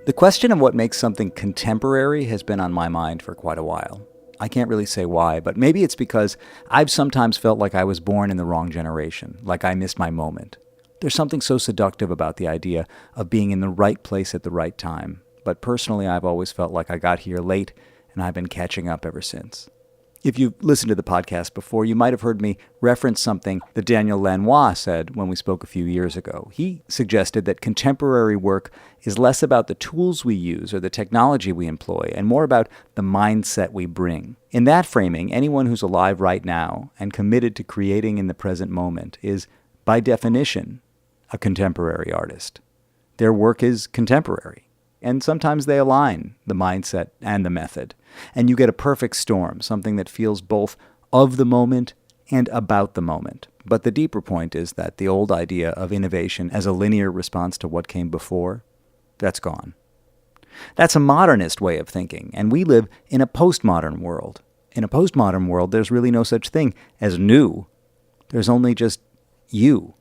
The question of what makes something contemporary has been on my mind for quite a while. I can't really say why, but maybe it's because I've sometimes felt like I was born in the wrong generation, like I missed my moment. There's something so seductive about the idea of being in the right place at the right time, but personally I've always felt like I got here late and I've been catching up ever since. If you've listened to the podcast before, you might have heard me reference something that Daniel Lanois said when we spoke a few years ago. He suggested that contemporary work is less about the tools we use or the technology we employ, and more about the mindset we bring. In that framing, anyone who's alive right now and committed to creating in the present moment is, by definition, a contemporary artist. Their work is contemporary. And sometimes they align the mindset and the method. And you get a perfect storm, something that feels both of the moment and about the moment. But the deeper point is that the old idea of innovation as a linear response to what came before, that's gone. That's a modernist way of thinking, and we live in a postmodern world. In a postmodern world, there's really no such thing as new. There's only just you.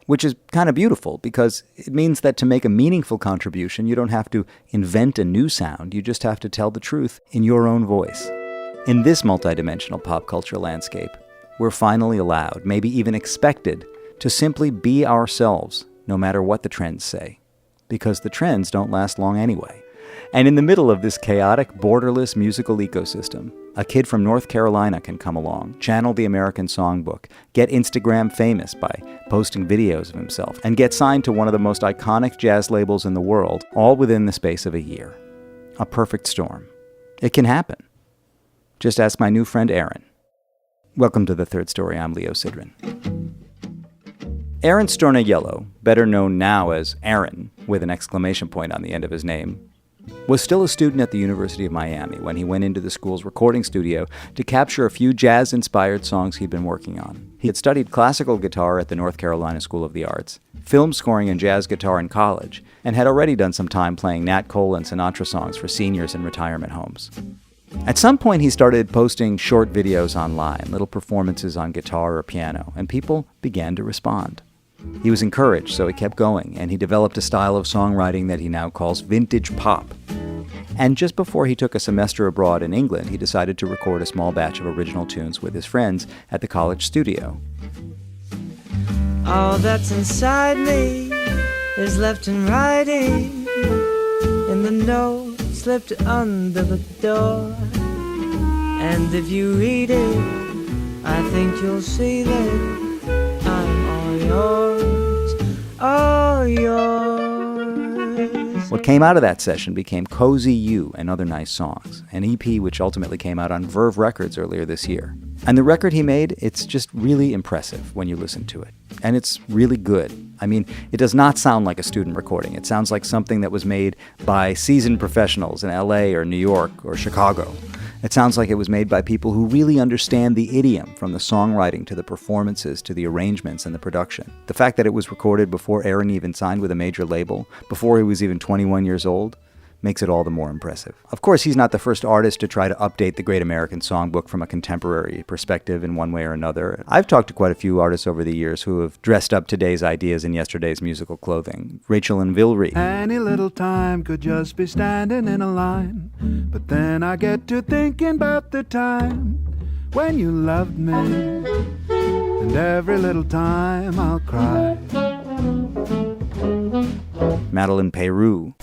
Which is kind of beautiful because it means that to make a meaningful contribution, you don't have to invent a new sound. You just have to tell the truth in your own voice. In this multidimensional pop culture landscape, we're finally allowed, maybe even expected, to simply be ourselves, no matter what the trends say. Because the trends don't last long anyway. And in the middle of this chaotic, borderless musical ecosystem, a kid from North Carolina can come along, channel the American songbook, get Instagram famous by posting videos of himself, and get signed to one of the most iconic jazz labels in the world, all within the space of a year. A perfect storm. It can happen. Just ask my new friend Aron. Welcome to The Third Story. I'm Leo Sidran. Aron Storniello, better known now as Aron, with an exclamation point on the end of his name, was still a student at the University of Miami when he went into the school's recording studio to capture a few jazz-inspired songs he'd been working on. He had studied classical guitar at the North Carolina School of the Arts, film scoring and jazz guitar in college, and had already done some time playing Nat Cole and Sinatra songs for seniors in retirement homes. At some point, he started posting short videos online, little performances on guitar or piano, and people began to respond. He was encouraged, so he kept going, and he developed a style of songwriting that he now calls vintage pop. And just before he took a semester abroad in England, he decided to record a small batch of original tunes with his friends at the college studio. All that's inside me is left in writing, in the note slipped under the door. And if you read it, I think you'll see that I'm all yours. What came out of that session became Cozy You and Other Nice Songs, an EP which ultimately came out on Verve Records earlier this year. And the record he made, it's just really impressive when you listen to it. And it's really good. I mean, it does not sound like a student recording. It sounds like something that was made by seasoned professionals in LA or New York or Chicago. It sounds like it was made by people who really understand the idiom, from the songwriting to the performances to the arrangements and the production. The fact that it was recorded before Aron even signed with a major label, before he was even 21 years old, makes it all the more impressive. Of course, he's not the first artist to try to update the Great American Songbook from a contemporary perspective in one way or another. I've talked to quite a few artists over the years who have dressed up today's ideas in yesterday's musical clothing. Rachel and Vilry. Any little time could just be standing in a line, but then I get to thinking about the time when you loved me, and every little time I'll cry. Madeline Peru.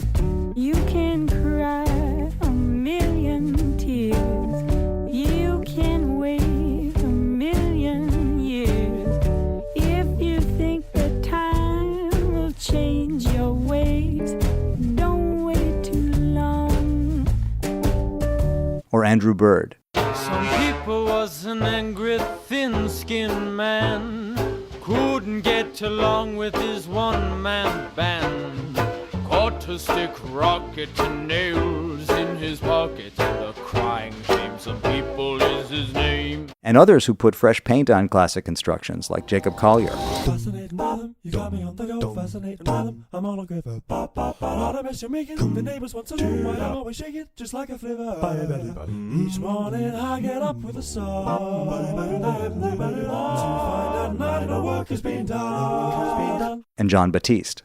You can cry a million tears. You can wait a million years. If you think that time will change your ways, don't wait too long. Or Andrew Bird. Some people was an angry, thin-skinned man, couldn't get along with his one-man band. Caught to stick rocket and nails in his pocket, and the crying shame some people is his name. And others who put fresh paint on classic constructions, like Jacob Collier. Fascinating rhythm, you got me on the go. Fascinating rhythm, I'm on a quiver. Pop, pop, pop, how the mess you're making. The neighbors want to know why I'm always shaking, just like a flivver. Each morning I get up with a song to find out not no work has been done. And John Batiste.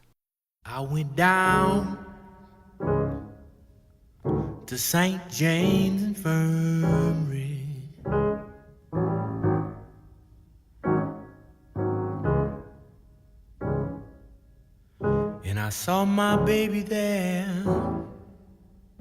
I went down to St. James Infirmary. And I saw my baby there.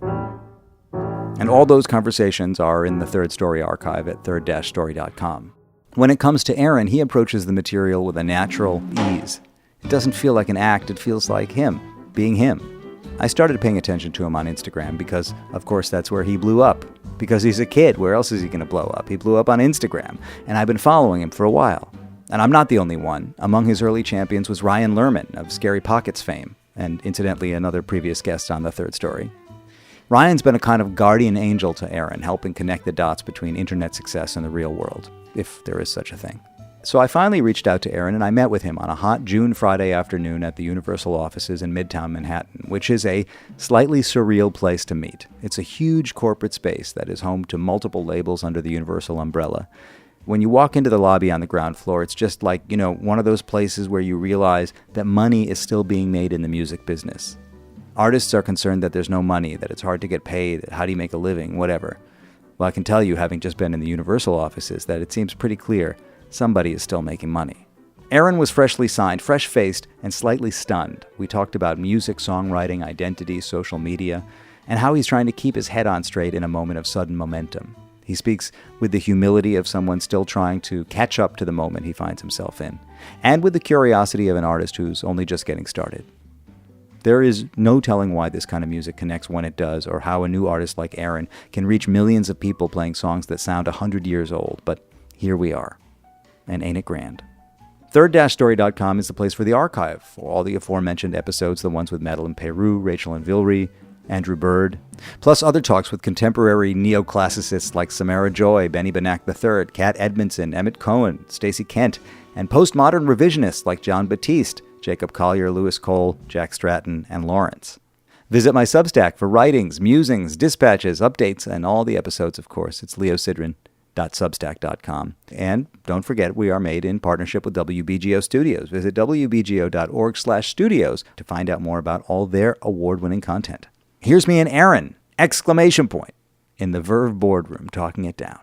And all those conversations are in the Third Story archive at third-story.com. When it comes to Aron, he approaches the material with a natural ease. It doesn't feel like an act, it feels like him, being him. I started paying attention to him on Instagram because, of course, that's where he blew up. Because he's a kid, where else is he going to blow up? He blew up on Instagram, and I've been following him for a while. And I'm not the only one. Among his early champions was Ryan Lerman of Scary Pockets fame, and incidentally another previous guest on The Third Story. Ryan's been a kind of guardian angel to Aron, helping connect the dots between internet success and the real world, if there is such a thing. So I finally reached out to Aron and I met with him on a hot June Friday afternoon at the Universal offices in Midtown Manhattan, which is a slightly surreal place to meet. It's a huge corporate space that is home to multiple labels under the Universal umbrella. When you walk into the lobby on the ground floor, it's just like, one of those places where you realize that money is still being made in the music business. Artists are concerned that there's no money, that it's hard to get paid, how do you make a living, whatever. Well, I can tell you, having just been in the Universal offices, that it seems pretty clear somebody is still making money. Aron was freshly signed, fresh-faced, and slightly stunned. We talked about music, songwriting, identity, social media, and how he's trying to keep his head on straight in a moment of sudden momentum. He speaks with the humility of someone still trying to catch up to the moment he finds himself in, and with the curiosity of an artist who's only just getting started. There is no telling why this kind of music connects when it does, or how a new artist like Aron can reach millions of people playing songs that sound 100 years old, but here we are. And ain't it grand? Third-story.com is the place for the archive, for all the aforementioned episodes, the ones with Madeline Peru, Rachel and Vilry, Andrew Bird, plus other talks with contemporary neoclassicists like Samara Joy, Benny Benack III, Kat Edmondson, Emmett Cohen, Stacey Kent, and postmodern revisionists like John Batiste, Jacob Collier, Lewis Cole, Jack Stratton, and Lawrence. Visit my Substack for writings, musings, dispatches, updates, and all the episodes, of course. It's leosidran.substack.com. And don't forget, we are made in partnership with WBGO Studios. Visit wbgo.org/studios to find out more about all their award-winning content. Here's me and Aron, ! In the Verve boardroom, talking it down.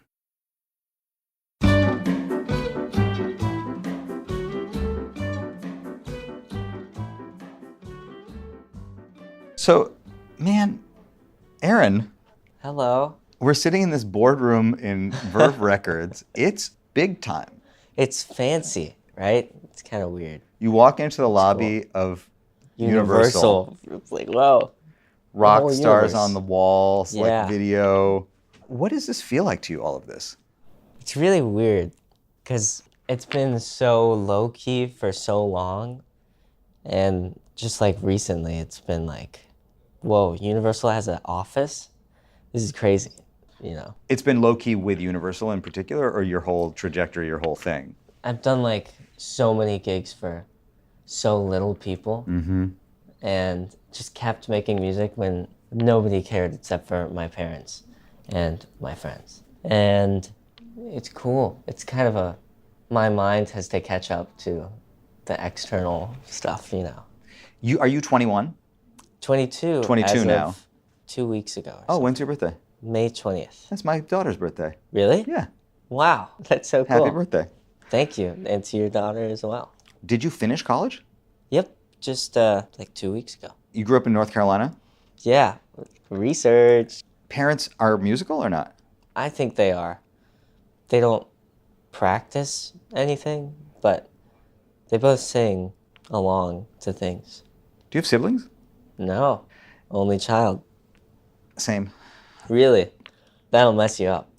So, man, Aron. Hello. We're sitting in this boardroom in Verve Records. It's big time. It's fancy, right? It's kind of weird. You walk into the lobby of Universal. It's like, whoa. Rock stars on the wall, Yeah. like video. What does this feel like to you, all of this? It's really weird because it's been so low-key for so long. And just like recently, it's been like, whoa, Universal has an office? This is crazy, It's been low-key with Universal in particular, or your whole trajectory, your whole thing? I've done like so many gigs for so little people. Mm-hmm. And just kept making music when nobody cared except for my parents and my friends. And it's cool. It's kind of my mind has to catch up to the external stuff, Are you 21? 22. 22 as now. Of 2 weeks ago. Oh, when's your birthday? May 20th. That's my daughter's birthday. Really? Yeah. Wow, that's so cool. Happy birthday. Thank you, and to your daughter as well. Did you finish college? Yep, just like 2 weeks ago. You grew up in North Carolina? Yeah, research. Parents are musical or not? I think they are. They don't practice anything, but they both sing along to things. Do you have siblings? No, only child. Same. Really? That'll mess you up.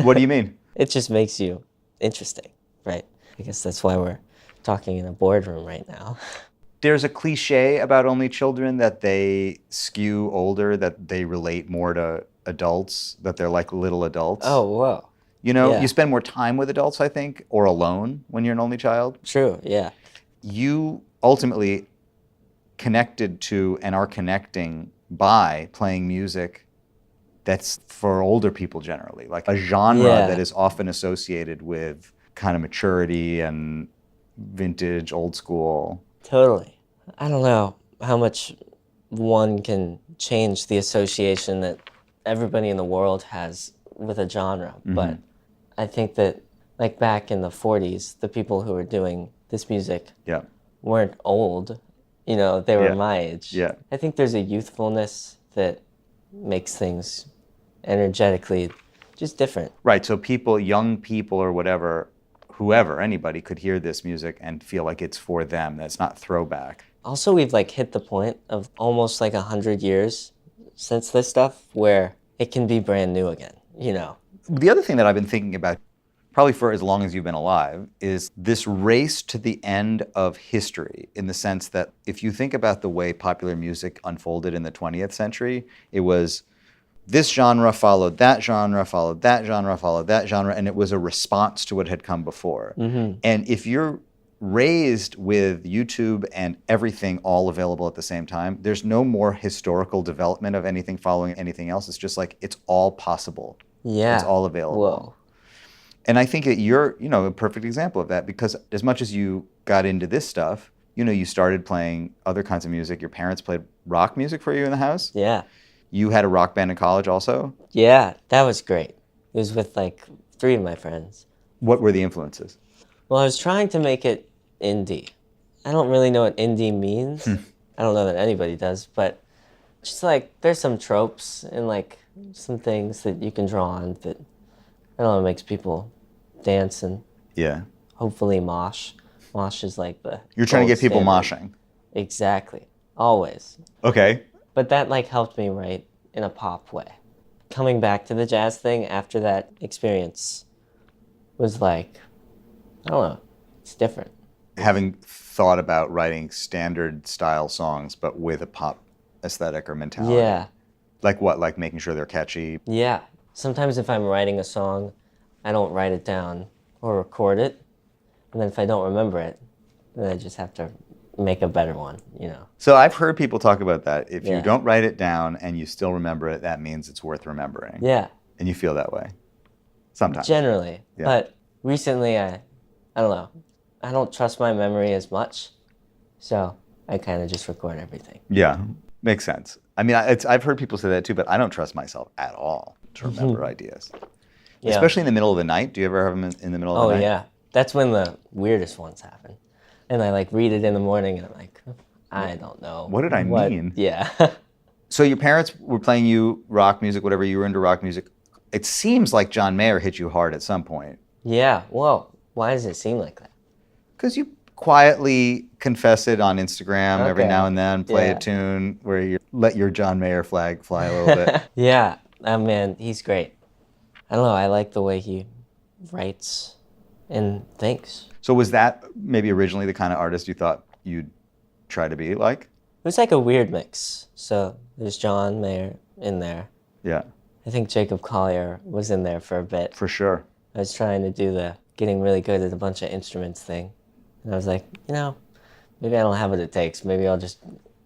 What do you mean? It just makes you interesting, right? I guess that's why we're talking in a boardroom right now. There's a cliche about only children that they skew older, that they relate more to adults, that they're like little adults. Oh, whoa. Yeah. You spend more time with adults, I think, or alone when you're an only child. True, yeah. You ultimately connected to and are connecting by playing music that's for older people generally, like a genre that is often associated with kind of maturity and vintage, old school. Totally. I don't know how much one can change the association that everybody in the world has with a genre. But I think that like back in the 40s, the people who were doing this music Yeah. weren't old. You know, they were Yeah. my age. Yeah. I think there's a youthfulness that makes things energetically just different. Right. So people, young people or whatever, whoever, anybody could hear this music and feel like it's for them. That's not throwback. Also, we've like hit the point of almost like 100 years since this stuff where it can be brand new again, you know? The other thing that I've been thinking about, probably for as long as you've been alive, is this race to the end of history, in the sense that if you think about the way popular music unfolded in the 20th century, it was this genre followed that genre, followed that genre, followed that genre, and it was a response to what had come before. And if you're raised with YouTube and everything all available at the same time, there's no more historical development of anything following anything else. It's just like, it's all possible. Yeah. It's all available. Whoa. And I think that you're, you know, a perfect example of that, because as much as you got into this stuff, you know, you started playing other kinds of music. Your parents played rock music for you in the house. Yeah. You had a rock band in college also. Yeah, that was great. It was with like 3 of my friends. What were the influences? Well, I was trying to make it indie. I don't really know what indie means. I don't know that anybody does, but just like there's some tropes and like some things that you can draw on that, I don't know, makes people dance and Yeah. hopefully mosh. Mosh is like the You're trying to gold get people standard. moshing. Exactly. Always. Okay. But that like helped me write in a pop way. Coming back to the jazz thing after that experience was like, I don't know, it's different. Having thought about writing standard style songs, but with a pop aesthetic or mentality. Yeah. Like what? Like making sure they're catchy? Yeah. Sometimes if I'm writing a song, I don't write it down or record it. And then if I don't remember it, then I just have to make a better one, you know. So I've heard people talk about that. If you Yeah. don't write it down and you still remember it, that means it's worth remembering. Yeah. And you feel that way. Sometimes. Generally. Yeah. But recently I don't know. I don't trust my memory as much. So I kind of just record everything. Yeah. Makes sense. I mean, I've heard people say that too, but I don't trust myself at all to remember ideas. Yeah. Especially in the middle of the night. Do you ever have them in the middle of Oh, the night? yeah. That's when the weirdest ones happen. And I like read it in the morning and I'm like, I don't know. What did I mean? Yeah. So your parents were playing you rock music, whatever, you were into rock music. It seems like John Mayer hit you hard at some point. Yeah. Whoa. Why does it seem like that? Because you quietly confess it on Instagram every Okay. now and then, play Yeah. a tune where you let your John Mayer flag fly a little bit. Yeah. Oh, man, he's great. I don't know. I like the way he writes and thinks. So was that maybe originally the kind of artist you thought you'd try to be like? It was like a weird mix. So there's John Mayer in there. Yeah, I think Jacob Collier was in there for a bit. for sure. I was trying to do the getting really good at a bunch of instruments thing. And I was like, you know, maybe I don't have what it takes. Maybe I'll just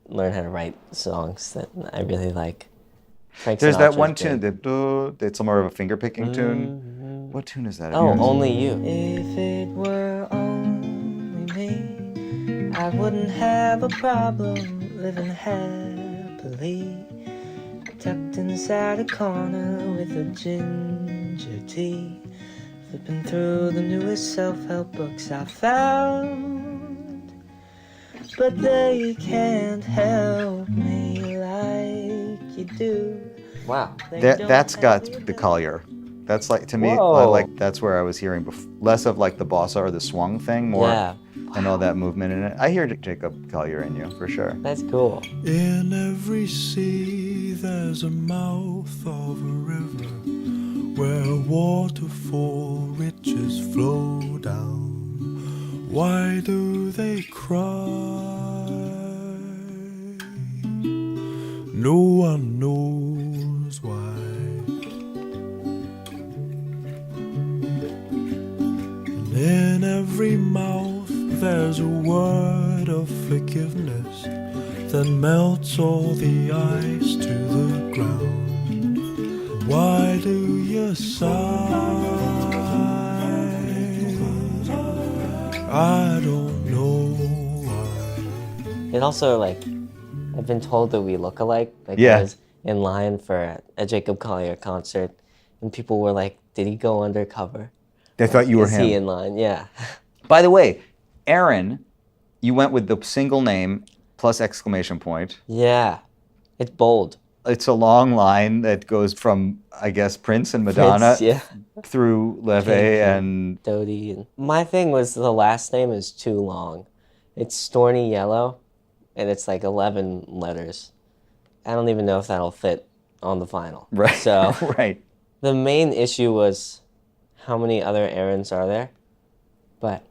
learn how to write songs that I really like. Frank There's that Sinatra's one big. tune, it's more of a finger picking tune. What tune is that? Oh, Of yours? Only You. If it were only me, I wouldn't have a problem living happily, tucked inside a corner with a ginger tea, flipping through the newest self-help books I found. But they can't help me like you do. Wow. They That's don't got help you the Collier. That's like, to me, Whoa. like that's where I was hearing less of like the bossa or the swung thing, more Yeah. and all that movement in it. I hear Jacob Collier in you, for sure. That's cool. In every sea there's a mouth of a river where waterfall riches flow down. Why do they cry? No one knows why. And in every mouth there's a word of forgiveness that melts all the ice to the ground. Why do you sigh? I don't know why. It also, like, I've been told that we look alike. Like, Yeah. I was in line for a Jacob Collier concert, and people were like, "Did he go undercover? They thought you were Is him. he in line?" Yeah. By the way, Aron, you went with the single name plus exclamation point. Yeah. It's bold. It's a long line that goes from, I guess, Prince and Madonna Prince, yeah. through Leve and... Dodie. And my thing was the last name is too long. It's Storny Yellow, and it's like 11 letters. I don't even know if that'll fit on the vinyl. Right. So Right. the main issue was how many other Arons are there, but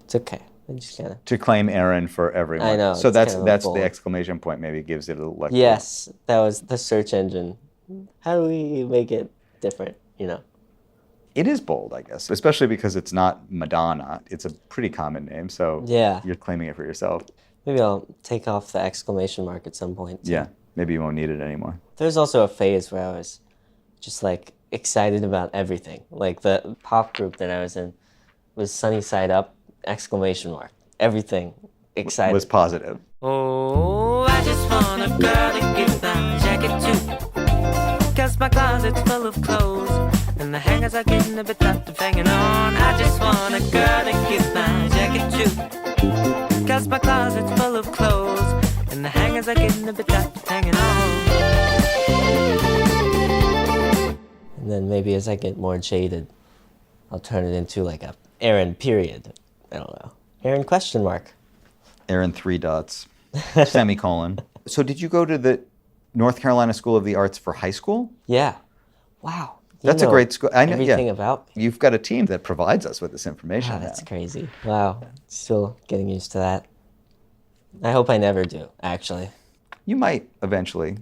it's okay. I just kind of... To claim Aron for everyone. I know, So it's that's kind of that's bold. the exclamation point maybe gives it a little... Yes, that was the search engine. How do we make it different, you know? It is bold, I guess, especially because it's not Madonna. It's a pretty common name, so Yeah. you're claiming it for yourself. Maybe I'll take off the exclamation mark at some point. Yeah, maybe you won't need it anymore. There's also a phase where I was just like excited about everything. Like the pop group that I was in was Sunny Side Up, exclamation mark. Everything excited. Was positive. Oh, I just want a girl to give my jacket to. 'Cause my closet's full of clothes, and the hangers are getting a bit tough of hanging on. I just want a girl to give my jacket to. 'Cause my closet's full of clothes, and the hangers are getting a bit tough of hanging on. And then maybe as I get more jaded, I'll turn it into like a Aron period. I don't know. Aron question mark. Aron 3 dots, semicolon. So did you go to the North Carolina School of the Arts for high school? Yeah. Wow. You That's a know great school. I know, everything yeah. about me. You've got a team that provides us with this information. Wow, that's now. crazy. Wow. Still getting used to that. I hope I never do, actually. You might eventually.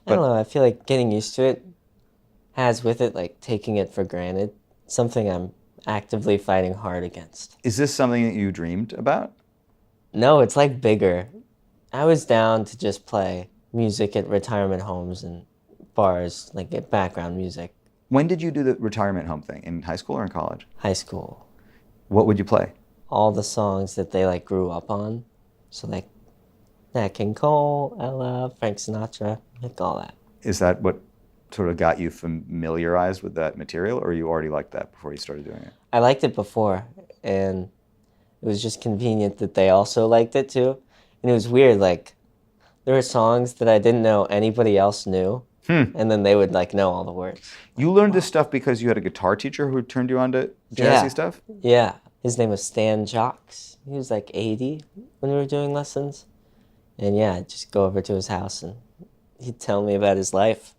I don't know. I feel like getting used to it has with it like taking it for granted. Something I'm actively fighting hard against. Is this something that you dreamed about? No, it's like bigger. I was down to just play music at retirement homes and bars, like get background music. When did you do the retirement home thing? In high school or in college? High school. What would you play? All the songs that they like grew up on. So like Nat King Cole, Ella, Frank Sinatra, like all that. Is that what sort of got you familiarized with that material, or you already liked that before you started doing it? I liked it before, and it was just convenient that they also liked it too. And it was weird, like, there were songs that I didn't know anybody else knew, and then they would like know all the words. You learned this stuff because you had a guitar teacher who turned you on to jazzy Yeah. stuff? Yeah, his name was Stan Jocks. He was like 80 when we were doing lessons. And yeah, I'd just go over to his house and he'd tell me about his life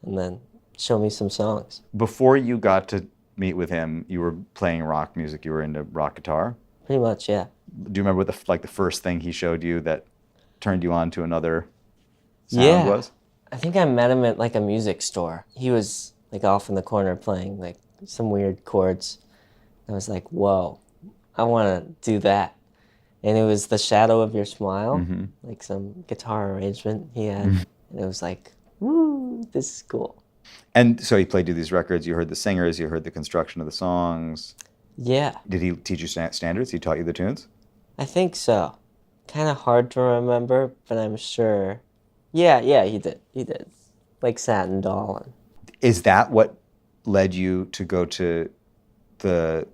and then show me some songs. Before you got to meet with him, you were playing rock music. You were into rock guitar. Pretty much, yeah. Do you remember what the first thing he showed you that turned you on to another sound was? I think I met him at like a music store. He was like off in the corner playing like some weird chords. I was like, whoa, I want to do that. And it was The Shadow of Your Smile, like some guitar arrangement he had. And it was like, woo, this is cool. And so he played you these records. You heard the singers. You heard the construction of the songs. Yeah, Did he teach you standards? He taught you the tunes? I think so. Kind of hard to remember, but I'm sure. Yeah, he did. He did. Like Satin Doll. Is that what led you to go to the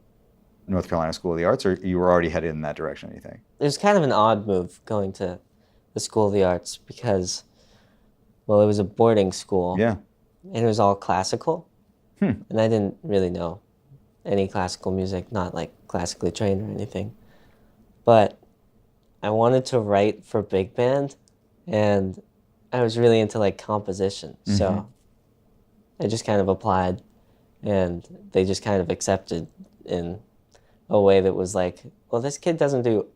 North Carolina School of the Arts, or you were already headed in that direction, you think? It was kind of an odd move going to the School of the Arts because, well, it was a boarding school. Yeah. And it was all classical. And I didn't really know any classical music, not like classically trained or anything. But I wanted to write for big band, and I was really into like composition. So I just kind of applied, and they just kind of accepted in a way that was like, well, this kid doesn't do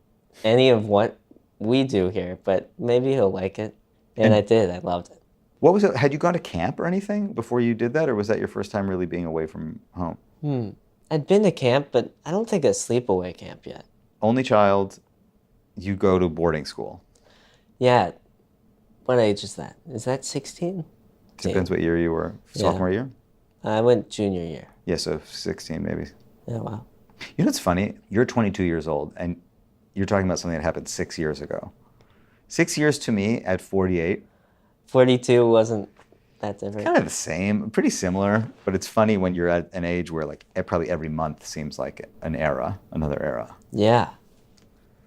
any of what we do here, but maybe he'll like it. And I did. I loved it. What was it? Had you gone to camp or anything before you did that, or was that your first time really being away from home? I'd been to camp, but I don't think a sleepaway camp yet. Only child, you go to boarding school. Yeah. What age is that? Is that 16? Depends what year you were. Sophomore year? I went junior year. Yeah, so 16 maybe. Yeah, wow. You know what's funny? You're 22 years old, and you're talking about something that happened 6 years ago. 6 years to me at 48 42 wasn't that different. Kind of the same, pretty similar, but it's funny when you're at an age where like probably every month seems like an era, another era. Yeah.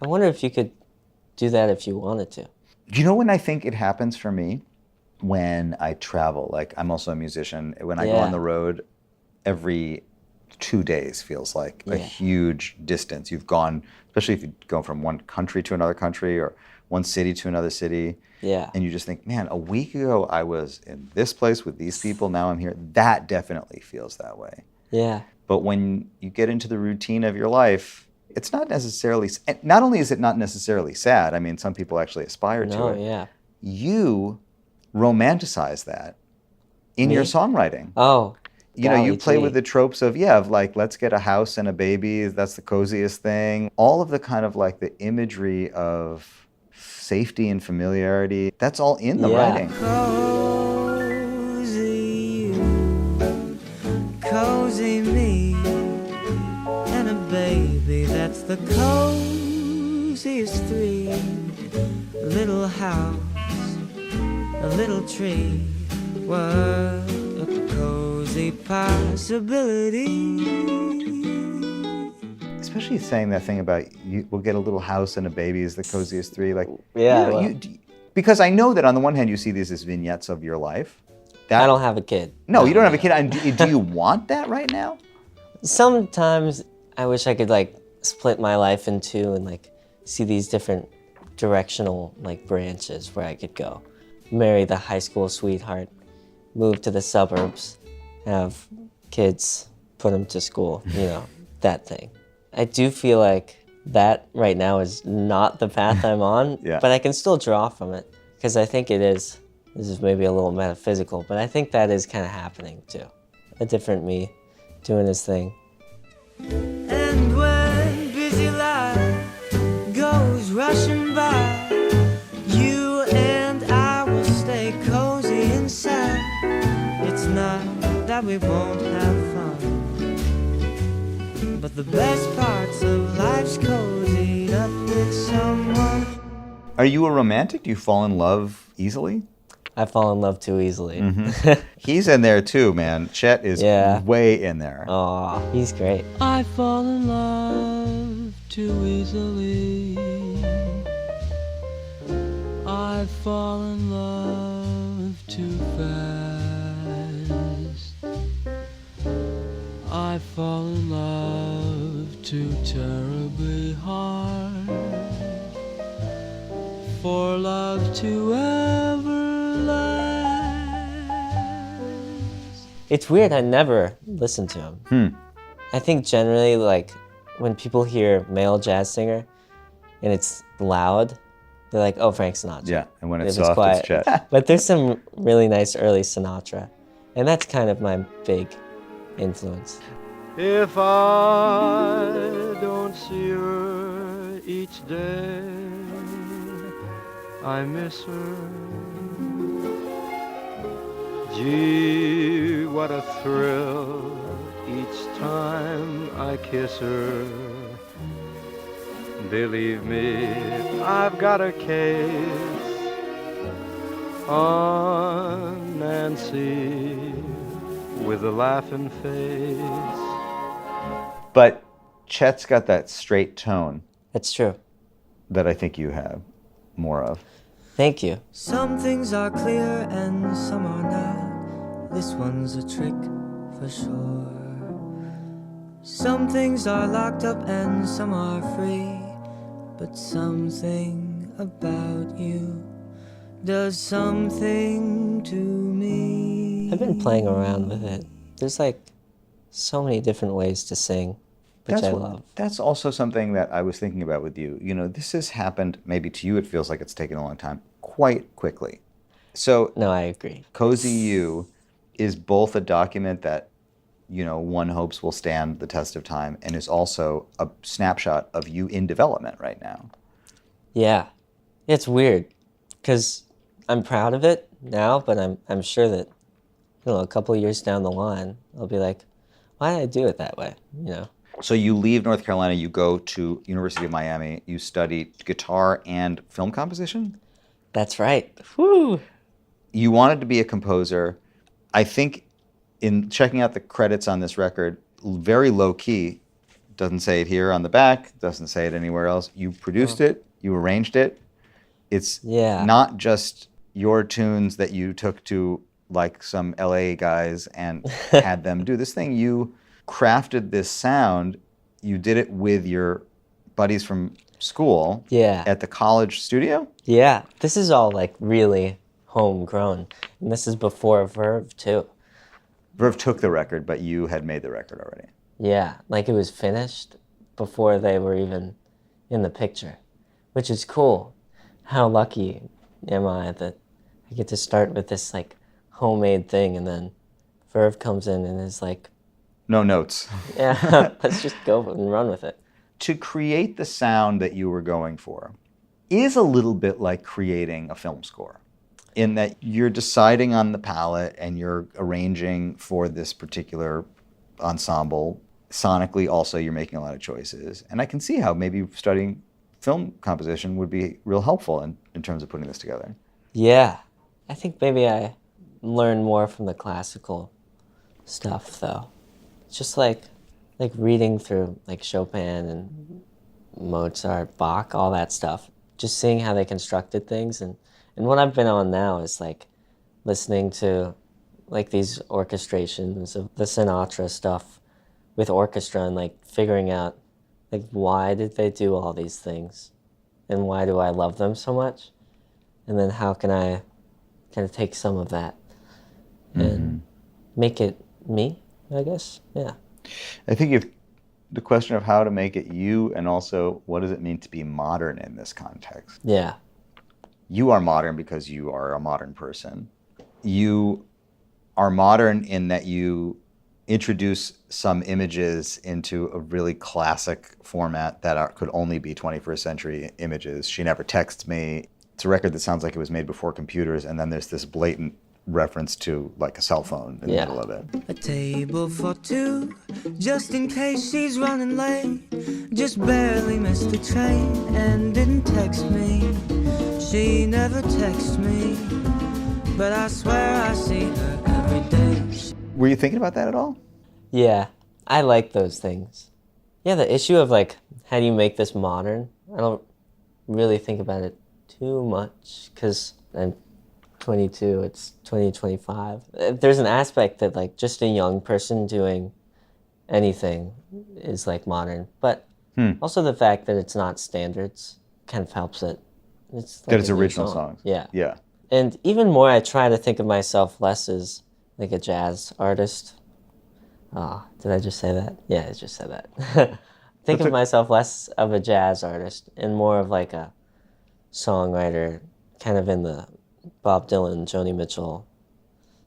I wonder if you could do that if you wanted to. Do you know when I think it happens for me? When I travel. Like, I'm also a musician. When I go on the road, every 2 days feels like a huge distance. You've gone, especially if you go from one country to another country or one city to another city. Yeah. And you just think, man, a week ago I was in this place with these people, now I'm here. That definitely feels that way. Yeah. But when you get into the routine of your life, it's not necessarily, not only is it not necessarily sad, I mean, some people actually aspire to it. Yeah. You romanticize that in your songwriting. Oh. You know, you play with the tropes of like, let's get a house and a baby, that's the coziest thing. All of the kind of like the imagery of safety and familiarity, that's all in the writing. Cozy you, cozy me, and a baby, that's the coziest three. A little house, a little tree, what a cozy possibility. Especially saying that thing about we'll get a little house and a baby is the coziest three. Like, because I know that on the one hand you see these as vignettes of your life. I don't have a kid. No, you don't have a kid. And do you want that right now? Sometimes I wish I could like split my life in two and like see these different directional like branches where I could go. Marry the high school sweetheart, move to the suburbs, have kids, put them to school, you know, that thing. I do feel like that right now is not the path I'm on, but I can still draw from it because I think it is. This is maybe a little metaphysical, but I think that is kind of happening too. A different me doing his thing. And when busy life goes rushing by, you and I will stay cozy inside. It's not that we won't have fun, but the best parts of life's cozied up with someone. Are you a romantic? Do you fall in love easily? I fall in love too easily. He's in there too, man. Chet is way in there. Aw, he's great. I fall in love too easily. I fall in love too fast. I fall in love too terribly hard for love to ever last. It's weird, I never listened to him. I think generally, like, when people hear male jazz singer and it's loud, they're like, oh, Frank Sinatra. Yeah, and when it's If soft, quiet. it's Chet. But there's some really nice early Sinatra, and that's kind of my big influence. If I don't see her each day, I miss her. Gee, what a thrill each time I kiss her. Believe me, I've got a case on Nancy with a laughing face. But Chet's got that straight tone That's true. that I think you have more of. Thank you. Some things are clear and some are not. This one's a trick for sure. Some things are locked up and some are free. But something about you does something to me. I've been playing around with it. There's like so many different ways to sing, which I love. That's also something that I was thinking about with you. You know, this has happened, maybe to you it feels like it's taken a long time, quite quickly. So, No, I agree. Cozy You is both a document that, you know, one hopes will stand the test of time and is also a snapshot of you in development right now. Yeah. It's weird because I'm proud of it now, but I'm sure that, you know, a couple of years down the line, I'll be like, why did I do it that way? You know? So you leave North Carolina, you go to University of Miami, you study guitar and film composition? That's right. Whew. you wanted to be a composer. I think in checking out the credits on this record, very low key, doesn't say it here on the back, doesn't say it anywhere else. You produced it, you arranged it. It's not just your tunes that you took to like some LA guys and had them do this thing. You crafted this sound. You did it with your buddies from school at the college studio? Yeah, this is all like really homegrown. And this is before Verve too. Verve took the record, but you had made the record already. Yeah, like it was finished before they were even in the picture, which is cool. How lucky am I that I get to start with this like homemade thing, and then Verve comes in and is like, no notes. Yeah, let's just go and run with it. To create the sound that you were going for is a little bit like creating a film score, in that you're deciding on the palette and you're arranging for this particular ensemble. Sonically, also, you're making a lot of choices. And I can see how maybe studying film composition would be real helpful in terms of putting this together. Yeah. I think maybe I learned more from the classical stuff, though. It's just like reading through like Chopin and Mozart, Bach, all that stuff. Just seeing how they constructed things. And what I've been on now is like listening to like these orchestrations of the Sinatra stuff with orchestra and like figuring out like why did they do all these things and why do I love them so much? And then how can I kind of take some of that and make it me, I guess? Yeah. I think if the question of how to make it you, and also what does it mean to be modern in this context? Yeah. You are modern because you are a modern person. You are modern in that you introduce some images into a really classic format that could only be 21st century images. She Never Texts Me. It's a record that sounds like it was made before computers, and then there's this blatant reference to like a cell phone in the middle of it. A table for two, just in case she's running late. Just barely missed the train and didn't text me. She never texts me, but I swear I see her every day. Were you thinking about that at all? Yeah, I like those things. Yeah, the issue of like, how do you make this modern? I don't really think about it too much because I'm 22, it's 2025. There's an aspect that like just a young person doing anything is like modern, but also the fact that it's not standards kind of helps it. It's like that it's original songs. Yeah. Yeah. And even more, I try to think of myself less as like a jazz artist. Oh, did I just say that? Yeah, I just said that. Think of myself less of a jazz artist and more of like a songwriter, kind of in the Bob Dylan, Joni Mitchell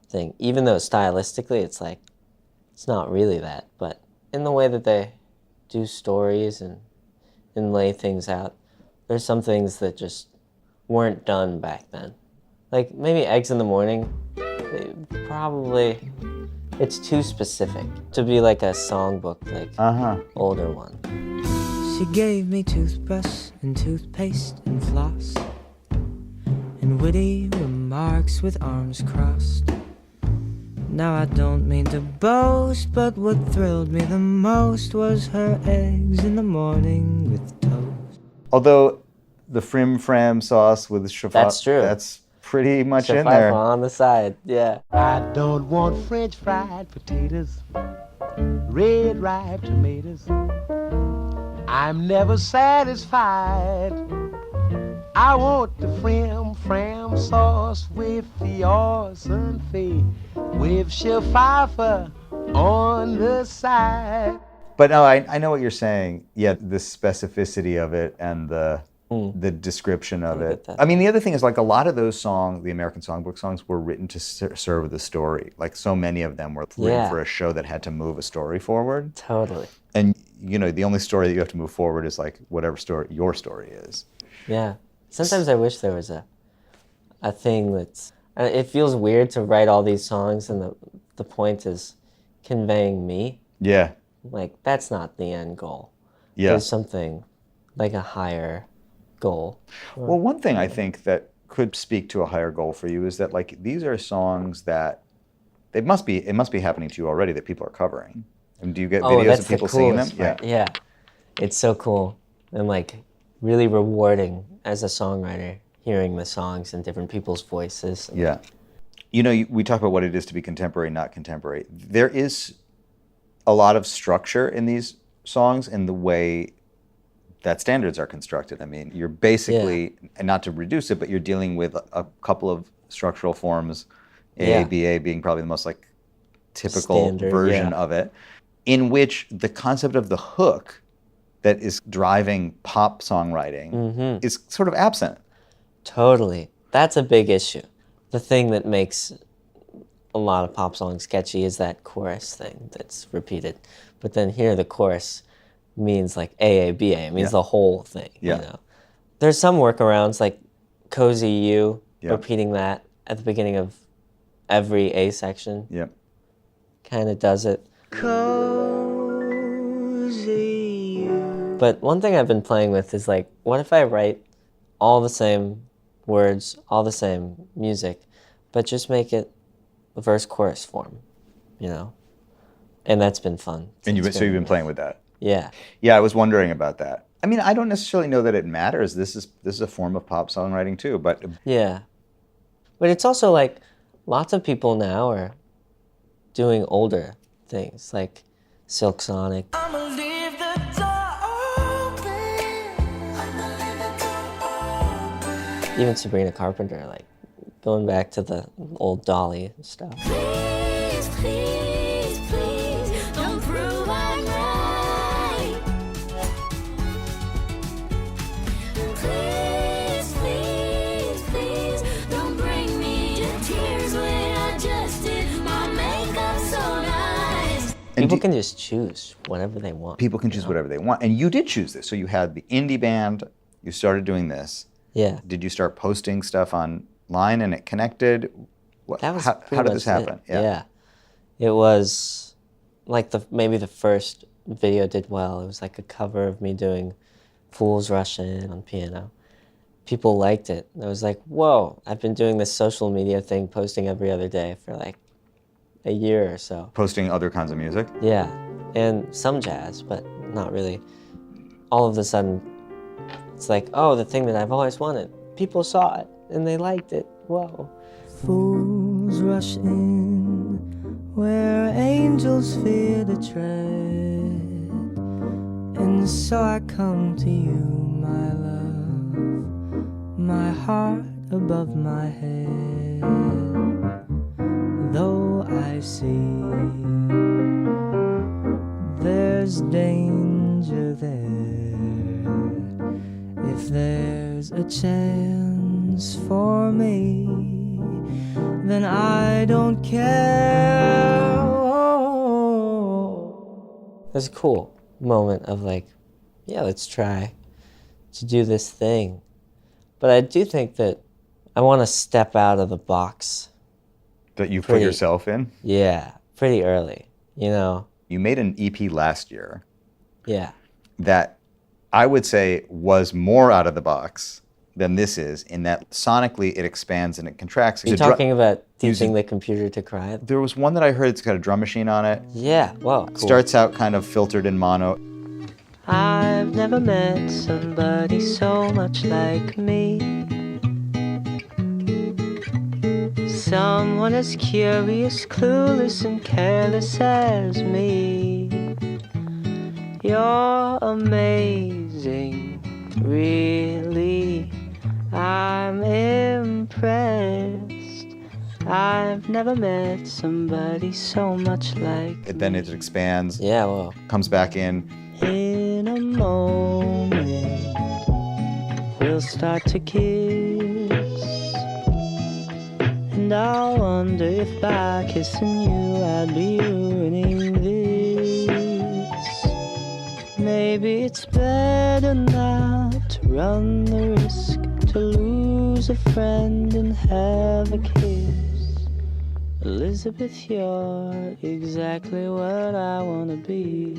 thing. Even though stylistically it's like, it's not really that, but in the way that they do stories and lay things out, there's some things that just weren't done back then. Like maybe Eggs in the Morning, probably it's too specific to be like a songbook, like older one. She gave me toothbrush and toothpaste and floss and witty remarks with arms crossed. Now I don't mean to boast, but what thrilled me the most was her eggs in the morning with toast. Although the frim fram sauce with shafat, that's true. That's pretty much in there. On the side, yeah. I don't want French fried potatoes, red ripe tomatoes. I'm never satisfied. I want the fram sauce with the awesome fee, with shaffa on the side. But no, I know what you're saying. Yeah, the specificity of it and the description of it. I mean, the other thing is like a lot of those songs, the American Songbook songs, were written to serve the story. Like so many of them were written for a show that had to move a story forward. Totally. And you know, the only story that you have to move forward is like whatever story your story is. Yeah. Sometimes I wish there was a thing that's... It feels weird to write all these songs and the point is conveying me. Yeah. Like, that's not the end goal. Yeah. There's something like a higher goal. Well, one thing I think that could speak to a higher goal for you is that like these are songs that it must be happening to you already that people are covering. And do you get videos of people singing them? Yeah, it's so cool and like really rewarding as a songwriter hearing the songs in different people's voices. Yeah. You know, we talk about what it is to be contemporary, not contemporary. There is a lot of structure in these songs in the way that standards are constructed. I mean, you're basically, and not to reduce it, but you're dealing with a couple of structural forms, A, B, A being probably the most like typical standard version of it, in which the concept of the hook that is driving pop songwriting is sort of absent. Totally. That's a big issue. The thing that makes a lot of pop songs sketchy is that chorus thing that's repeated. But then here the chorus means like A, B, A. It means the whole thing, you know. There's some workarounds like Cozy You, repeating that at the beginning of every A section. Yep. Kind of does it. Cozy you. But one thing I've been playing with is like, what if I write all the same words, all the same music, but just make it verse chorus form, you know? And that's been fun. And you've been playing with that? Yeah. Yeah, I was wondering about that. I mean, I don't necessarily know that it matters. This is a form of pop songwriting too, but yeah. But it's also like lots of people now are doing older things like Silk Sonic. I'ma leave the door open. Even Sabrina Carpenter, like going back to the old Dolly stuff. Please, please, please, don't prove I'm right. Please, please, please, don't bring me to tears when I just did my makeup so nice. People can just choose whatever they want. people can choose whatever they want. And you did choose this. So you had the indie band, you started doing this. Yeah. Did you start posting stuff online and it connected? That was how pretty did this much happen? It. Yeah. It was like maybe the first video did well. It was like a cover of me doing Fools Rush In on piano. People liked it. I was like, whoa, I've been doing this social media thing, posting every other day for like a year or so. Posting other kinds of music? Yeah, and some jazz, but not really. All of a sudden, it's like, oh, the thing that I've always wanted. People saw it, and they liked it. Whoa. Fools rush in where angels fear to tread, and so I come to you, my love, my heart above my head. Though I see there's danger there, if there's a chance for me, then I don't care. There's a cool moment of like, yeah, let's try to do this thing. But I do think that I want to step out of the box. That you put yourself in? Yeah, pretty early, you know? You made an EP last year. Yeah. That I would say was more out of the box than this is, in that sonically it expands and it contracts. You're talking about teaching the computer to cry? There was one that I heard that's got a drum machine on it. Yeah, well, cool. Starts out kind of filtered in mono. I've never met somebody so much like me. Someone as curious, clueless, and careless as me. You're amazing, really. I'm impressed. I've never met somebody so much like me. Then it expands. Yeah, well. Comes back in. In a moment, we'll start to kiss. And I wonder if by kissing you I'd be ruining this. Maybe it's better not to run the risk to lose a friend and have a kiss. Elizabeth, you're exactly what I wanna be.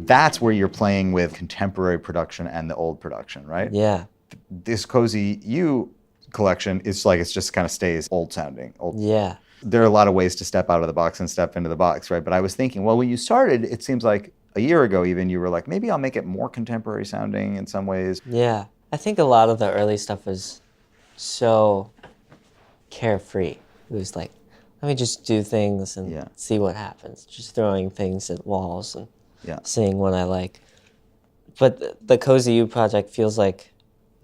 That's where you're playing with contemporary production and the old production, right? Yeah. This Cozy You collection, it's like it's just kind of stays old sounding. Yeah. There are a lot of ways to step out of the box and step into the box, right? But I was thinking, well, when you started, it seems like a year ago even, you were like, maybe I'll make it more contemporary sounding in some ways. Yeah. I think a lot of the early stuff was so carefree. It was like, let me just do things and Yeah. see what happens. Just throwing things at walls and Yeah. seeing what I like. But the Cozy You project feels like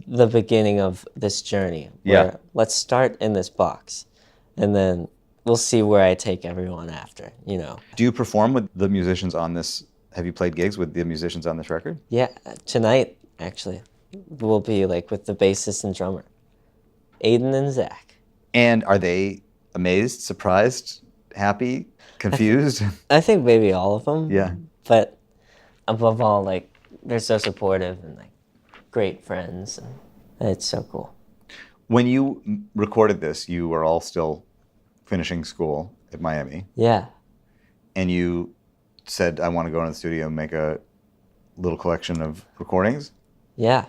the beginning of this journey. Where Yeah. let's start in this box, and then we'll see where I take everyone after, you know. Do you perform with the musicians on this? Have you played gigs with the musicians on this record? Yeah, tonight, actually, we'll be like with the bassist and drummer, Aiden and Zach. And are they amazed, surprised, happy, confused? I think maybe all of them. Yeah. But above all, like, they're so supportive and like great friends, and it's so cool. When you recorded this, you were all still finishing school at Miami, Yeah. and you said, I want to go into the studio and make a little collection of recordings. Yeah.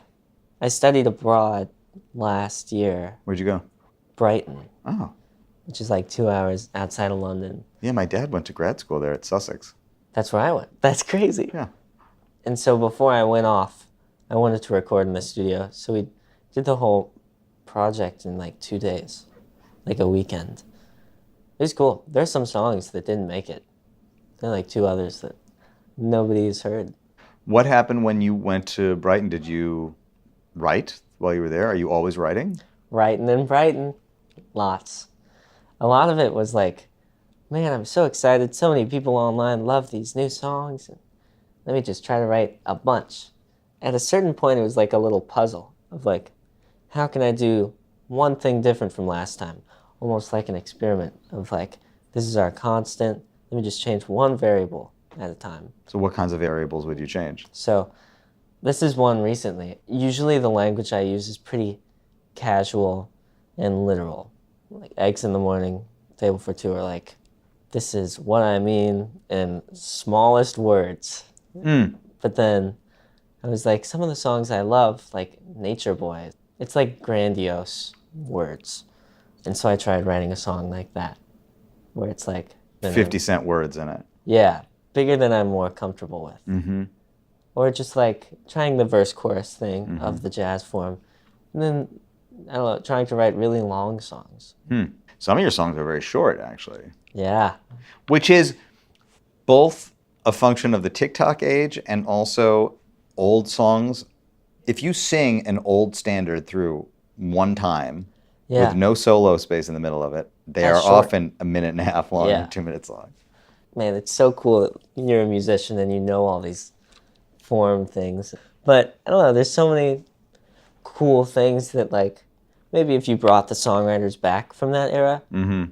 I studied abroad last year, Where'd you go? Brighton, Oh, which is like 2 hours outside of London. yeah, my dad went to grad school there at Sussex. That's where I went. That's crazy. Yeah. And so before I went off, I wanted to record in the studio. So we did the whole project in like 2 days, like a weekend. It was cool. There's some songs that didn't make it. There are like 2 others that nobody's heard. What happened when you went to Brighton? Did you write while you were there? Are you always writing? Writing in Brighton, lots. A lot of it was like, man, I'm so excited. So many people online love these new songs. And let me just try to write a bunch. At a certain point, it was like a little puzzle of like, how can I do one thing different from last time? Almost like an experiment of like, this is our constant. Let me just change one variable at a time. So what kinds of variables would you change? So this is one recently. Usually the language I use is pretty casual and literal. Like eggs in the morning, table for two are like, this is what I mean in smallest words. But then I was like, some of the songs I love, like Nature Boy, it's like grandiose words. And so I tried writing a song like that, where it's like 50-cent words in it. Yeah, bigger than I'm more comfortable with. Mm-hmm. Or just like trying the verse chorus thing of the jazz form. And then, I don't know, trying to write really long songs. Some of your songs are very short, actually. Yeah. Which is both a function of the TikTok age and also old songs. If you sing an old standard through one time Yeah. with no solo space in the middle of it, they That's are short. often a minute and a half long, Yeah. 2 minutes long. Man, it's so cool that you're a musician and you know all these form things. But I don't know, there's so many cool things that like, maybe if you brought the songwriters back from that era and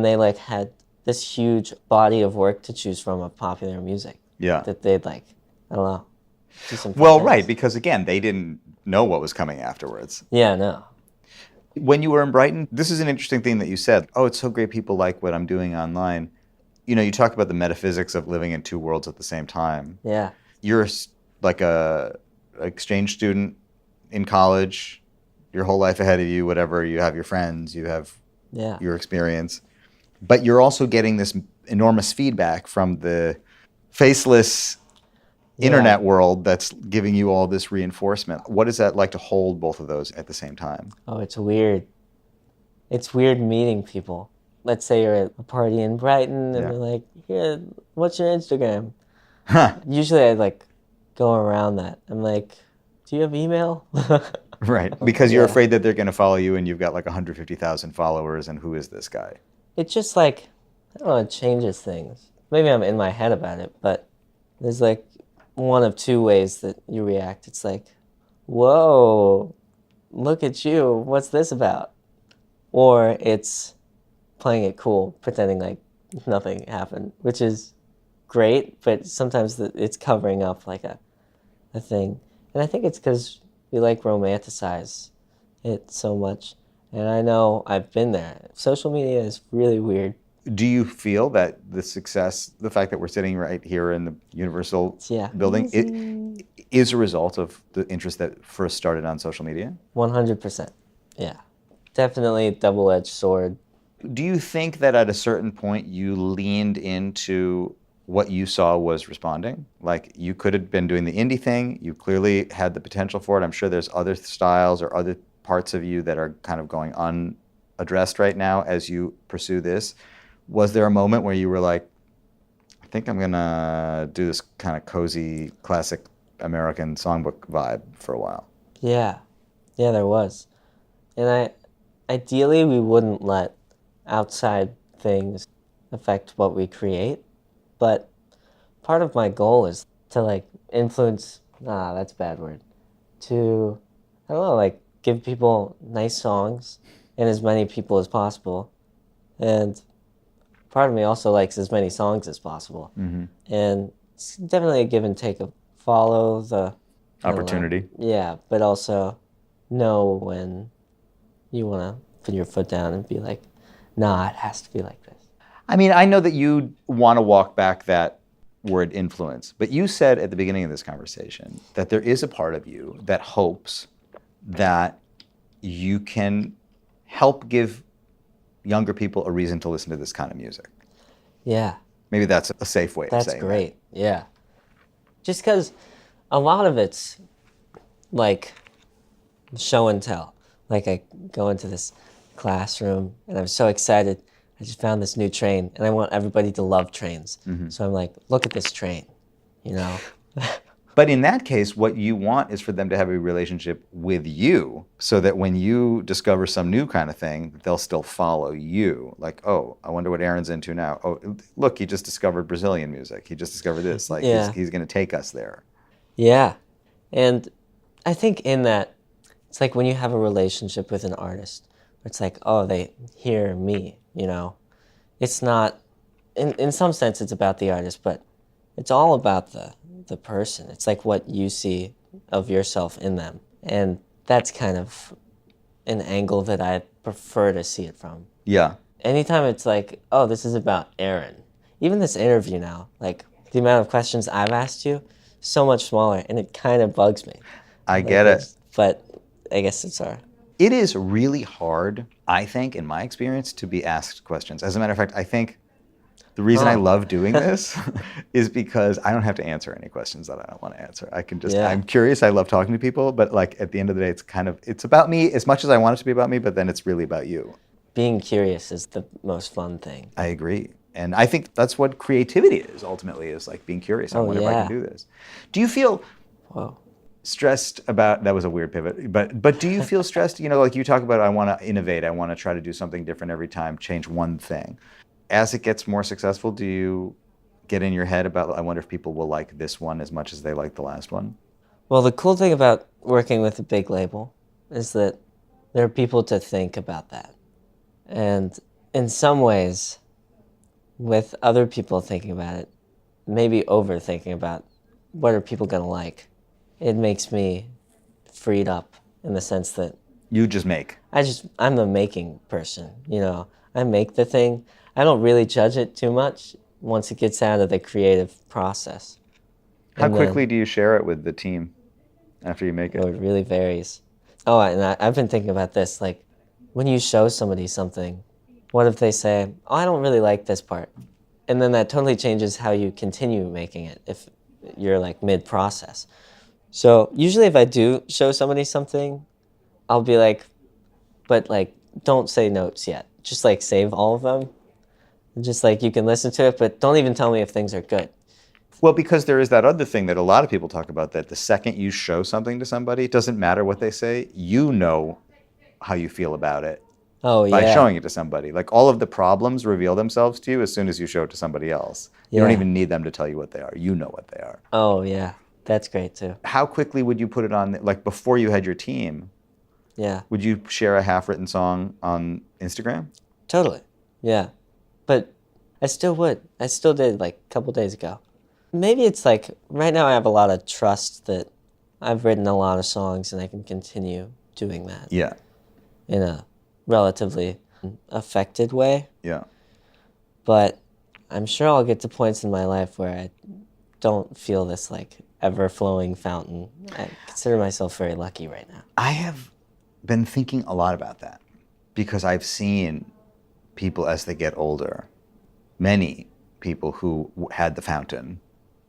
they like had this huge body of work to choose from of popular music, Yeah. that they'd like, I don't know, do some fun Well, things. right, because again, they didn't know what was coming afterwards. Yeah, no. When you were in Brighton, this is an interesting thing that you said. Oh, it's so great people like what I'm doing online. You know, you talk about the metaphysics of living in two worlds at the same time. Yeah. You're like a exchange student in college, your whole life ahead of you, whatever. You have your friends, you have Yeah. your experience. But you're also getting this enormous feedback from the faceless internet world that's giving you all this reinforcement. What is that like to hold both of those at the same time? Oh, it's weird. It's weird meeting people. Let's say you're at a party in Brighton and Yeah. they're like, here, what's your Instagram? Huh. Usually I like go around that. I'm like, do you have email? Right. Because you're Yeah. afraid that they're going to follow you and you've got like 150,000 followers and who is this guy? It's just like, I don't know, it changes things. Maybe I'm in my head about it, but there's like one of two ways that you react. It's like, whoa, look at you. What's this about? Or it's playing it cool, pretending like nothing happened, which is great, but sometimes it's covering up like a thing. And I think it's because we like romanticize it so much. And I know I've been there. Social media is really weird. Do you feel that the success, the fact that we're sitting right here in the Universal Yeah. building, it is a result of the interest that first started on social media? 100%. Yeah. definitely a double-edged sword. Do you think that at a certain point you leaned into what you saw was responding? Like you could have been doing the indie thing. You clearly had the potential for it. I'm sure there's other styles or other parts of you that are kind of going unaddressed right now as you pursue this. Was there a moment where you were like, I think I'm gonna do this kind of cozy, classic American songbook vibe for a while? Yeah, there was. And ideally, we wouldn't let outside things affect what we create. But part of my goal is to like influence, that's a bad word, to, I don't know, like give people nice songs and as many people as possible. And part of me also likes as many songs as possible. Mm-hmm. And it's definitely a give and take of follow the Opportunity. Yeah, but also know when you want to put your foot down and be like, nah, it has to be like this. I mean, I know that you want to walk back that word influence, but you said at the beginning of this conversation that there is a part of you that hopes that you can help give younger people a reason to listen to this kind of music. Yeah. Maybe that's a safe way of saying That's great. Yeah. Just because a lot of it's like show and tell. Like I go into this classroom and I'm so excited. I just found this new train and I want everybody to love trains. Mm-hmm. So I'm like, look at this train, you know? But in that case, what you want is for them to have a relationship with you so that when you discover some new kind of thing, they'll still follow you. Like, oh, I wonder what Aron's into now. Oh, look, he just discovered Brazilian music. He just discovered this. Like, Yeah. he's going to take us there. Yeah. And I think in that, it's like when you have a relationship with an artist, it's like, oh, they hear me, you know? It's not, in some sense, it's about the artist, but it's all about the person. It's like what you see of yourself in them. And that's kind of an angle that I prefer to see it from. Yeah. Anytime it's like, oh, this is about Aron. Even this interview now, like the amount of questions I've asked you, so much smaller, and it kind of bugs me. I get it. But I guess it's our... It is really hard, I think, in my experience, to be asked questions. As a matter of fact, I think the reason I love doing this is because I don't have to answer any questions that I don't want to answer. I can just, I'm curious, I love talking to people, but like at the end of the day, it's about me as much as I want it to be about me, but then it's really about you. Being curious is the most fun thing. I agree. And I think that's what creativity is, ultimately, is like being curious. I wonder if I can do this. Do you feel stressed about, that was a weird pivot, but do you feel stressed, you know, like you talk about, I want to innovate, I want to try to do something different every time, change one thing. As it gets more successful, do you get in your head about, I wonder if people will like this one as much as they like the last one? Well, the cool thing about working with a big label is that there are people to think about that. And in some ways, with other people thinking about it, maybe overthinking about what are people going to like, it makes me freed up in the sense that you just make. I'm the making person, you know. I make the thing. I don't really judge it too much once it gets out of the creative process. How quickly do you share it with the team after you make it? Oh, it really varies. Oh, and I've been thinking about this, like when you show somebody something, what if they say, oh, I don't really like this part? And then that totally changes how you continue making it if you're like mid-process. So usually if I do show somebody something, I'll be like, but like, don't say notes yet. Just like save all of them. Just like you can listen to it, but don't even tell me if things are good. Well, because there is that other thing that a lot of people talk about, that the second you show something to somebody, it doesn't matter what they say, you know how you feel about it. Oh, by showing it to somebody. Like all of the problems reveal themselves to you as soon as you show it to somebody else. You don't even need them to tell you what they are. You know what they are. Oh, yeah. That's great too. How quickly would you put it on, like before you had your team? Yeah. Would you share a half-written song on Instagram? Totally. Yeah. But I still would. I still did like a couple days ago. Maybe it's like, right now I have a lot of trust that I've written a lot of songs and I can continue doing that. Yeah. In a relatively affected way. Yeah. But I'm sure I'll get to points in my life where I don't feel this like ever-flowing fountain. I consider myself very lucky right now. I have been thinking a lot about that. because I've seen people as they get older, many people who had the fountain,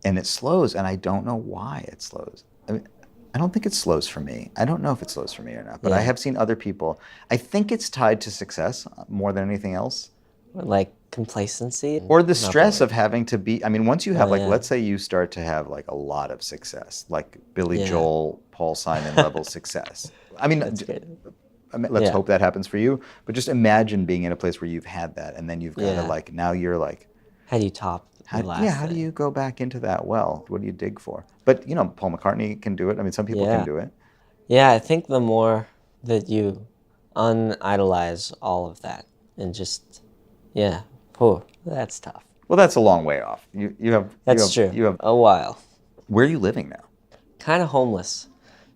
and it slows, and I don't know why it slows. I mean, I don't think it slows for me. I don't know if it slows for me or not, but I Yeah. have seen other people. I think it's tied to success more than anything else. Like complacency. Or the Not stress the of having to be, I mean, once you have, like, yeah. let's say you start to have, like, a lot of success, like Billy Yeah. Joel, Paul Simon level success. I mean, That's great. I mean, let's Yeah. hope that happens for you, but just imagine being in a place where you've had that, and then you've got to, Yeah. like, now you're like, How do you top the last how do thing? you go back into that well? What do you dig for? But, you know, Paul McCartney can do it. I mean, some people Yeah. can do it. Yeah, I think the more that you unidolize all of that and just, yeah, that's tough. Well, that's a long way off. You have, That's true. You have, A while. where are you living now? Kind of homeless.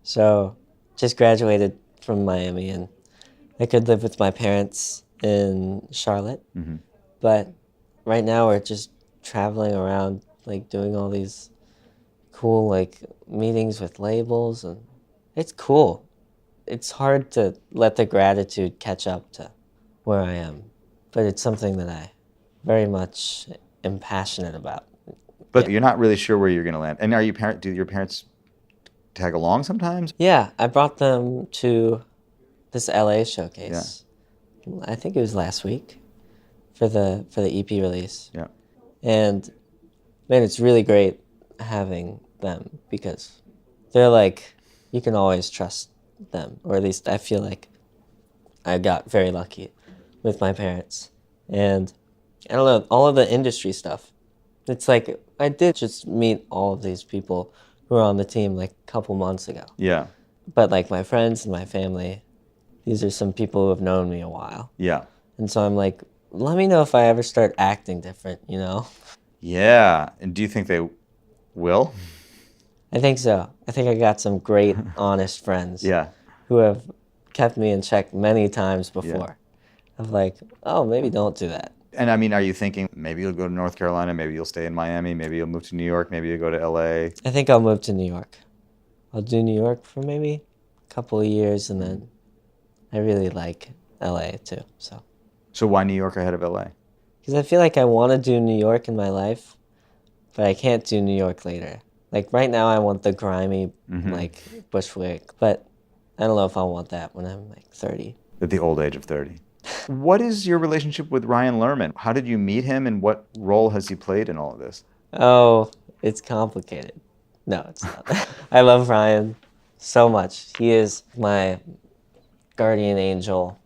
So just graduated from Miami and I could live with my parents in Charlotte. Mm-hmm. But right now we're just traveling around, like doing all these cool like meetings with labels, and it's cool. It's hard to let the gratitude catch up to where I am, but it's something that I very much am passionate about. But you're not really sure where you're going to land. And do your parents tag along sometimes? Yeah, I brought them to this LA showcase. I think it was last week for the EP release. Yeah. And man, it's really great having them because they're like, you can always trust them, or at least I feel like I got very lucky with my parents. And I don't know, all of the industry stuff. It's like I did just meet all of these people who were on the team like a couple months ago. Yeah. But like my friends and my family, these are some people who have known me a while. Yeah. And so I'm like, let me know if I ever start acting different, you know? Yeah. And do you think they will? I think so. I think I got some great, honest friends Yeah. who have kept me in check many times before. Of like, oh, maybe don't do that. And I mean, are you thinking maybe you'll go to North Carolina, maybe you'll stay in Miami, maybe you'll move to New York, maybe you'll go to LA? I think I'll move to New York. I'll do New York for maybe a couple of years, and then I really like LA too. So why New York ahead of LA? Because I feel like I want to do New York in my life, but I can't do New York later. Like right now I want the grimy, like Bushwick, but I don't know if I want that when I'm like 30. At the old age of 30. What is your relationship with Ryan Lerman? How did you meet him, and what role has he played in all of this? Oh, it's complicated. No, it's not. I love Ryan so much. He is my guardian angel.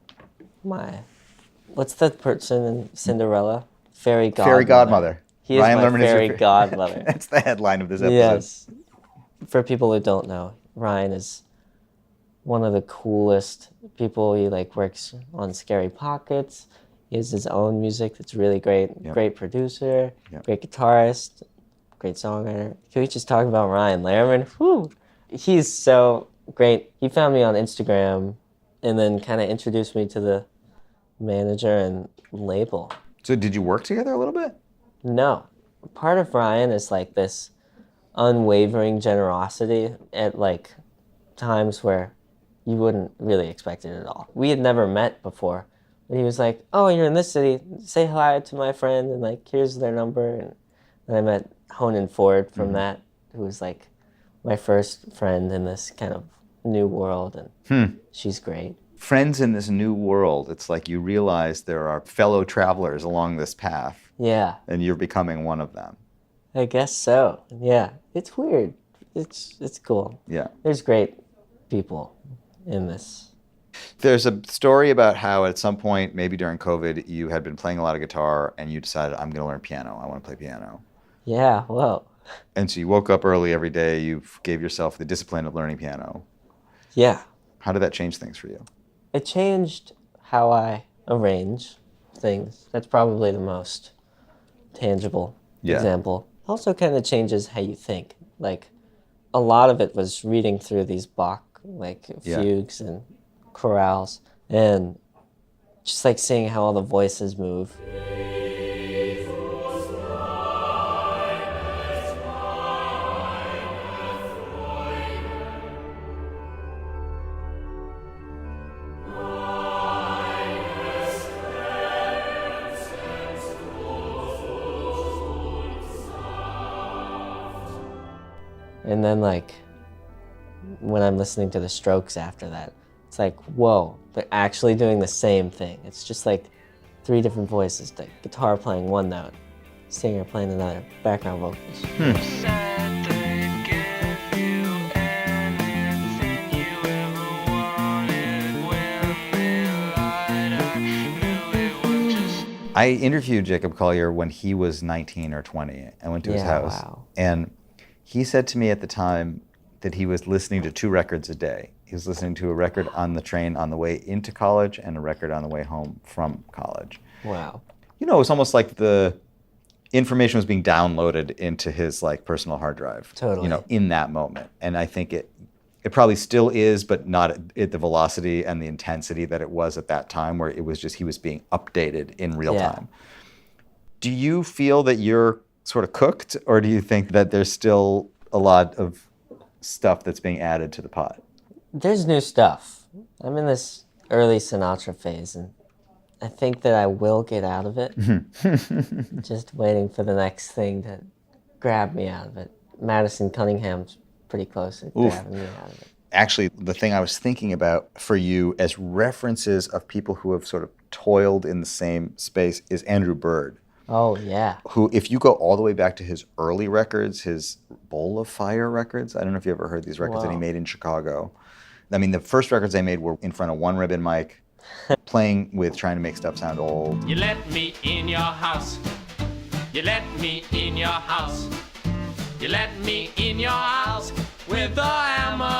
What's that person in Cinderella? Fairy godmother. Fairy godmother. He is Ryan my Lerman is your fairy godmother. That's the headline of this episode. Yes. For people who don't know, Ryan is one of the coolest people. He like works on Scary Pockets. He has his own music that's really great. Yep. Great producer, Yep. great guitarist, great songwriter. Can we just talk about Ryan Lerman? Whew. He's so great. He found me on Instagram and then kind of introduced me to the manager and label. So did you work together a little bit? No. Part of Ryan is like this unwavering generosity at like times where you wouldn't really expect it at all. We had never met before, but he was like, oh, you're in this city, say hi to my friend, and like, here's their number. And then I met Honan Ford from that, who was like my first friend in this kind of new world, and she's great. Friends in this new world, it's like you realize there are fellow travelers along this path, Yeah, and you're becoming one of them. I guess so. Yeah, it's weird. It's cool. Yeah. There's great people in this. There's a story about how at some point, maybe during COVID, you had been playing a lot of guitar and you decided, I'm going to learn piano. I want to play piano. Yeah, well, And so you woke up early every day. You gave yourself the discipline of learning piano. yeah. How did that change things for you? It changed how I arrange things. That's probably the most tangible example. Also kind of changes how you think. Like, a lot of it was reading through these Bach, like, fugues and chorales, and just, like, seeing how all the voices move. And then like when I'm listening to the Strokes after that, it's like, whoa, they're actually doing the same thing. It's just like 3 different voices, the guitar playing one note, singer playing another, background vocals. I interviewed Jacob Collier when he was 19 or 20. I went to his house. Wow. And he said to me at the time that he was listening to 2 records a day. He was listening to a record on the train on the way into college and a record on the way home from college. Wow. You know, it was almost like the information was being downloaded into his like personal hard drive. Totally. You know, in that moment. And I think it probably still is, but not at the velocity and the intensity that it was at that time, where it was just he was being updated in real time. Do you feel that you're sort of cooked, or do you think that there's still a lot of stuff that's being added to the pot? There's new stuff. I'm in this early Sinatra phase, and I think that I will get out of it. Just waiting for the next thing to grab me out of it. Madison Cunningham's pretty close to grabbing me out of it. Actually, the thing I was thinking about for you as references of people who have sort of toiled in the same space is Andrew Bird. Oh, yeah. Who, if you go all the way back to his early records, his Bowl of Fire records, I don't know if you ever heard these records that he made in Chicago. I mean, the first records they made were in front of one ribbon mic, playing with trying to make stuff sound old. You let me in your house. You let me in your house. You let me in your house with a hammer.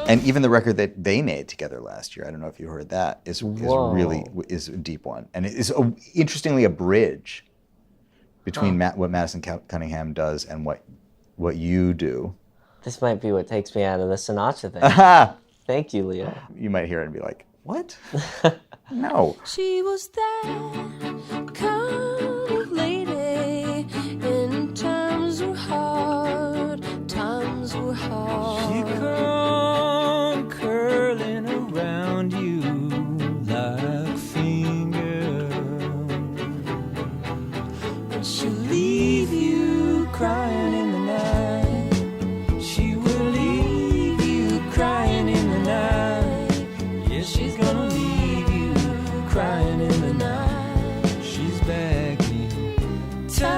And even the record that they made together last year, I don't know if you heard that, is really a deep one. And it is interestingly a bridge between what Madison Cunningham does and what you do. This might be what takes me out of the Sinatra thing. Thank you, Leo. You might hear it and be like, what? No. She was that kind of lady, and times were hard, times were hard. She come curling around you like fingers, and she'll leave you crying in the night. She will leave you crying in the night. Yeah, she's gonna leave you crying in the night. She's back in time,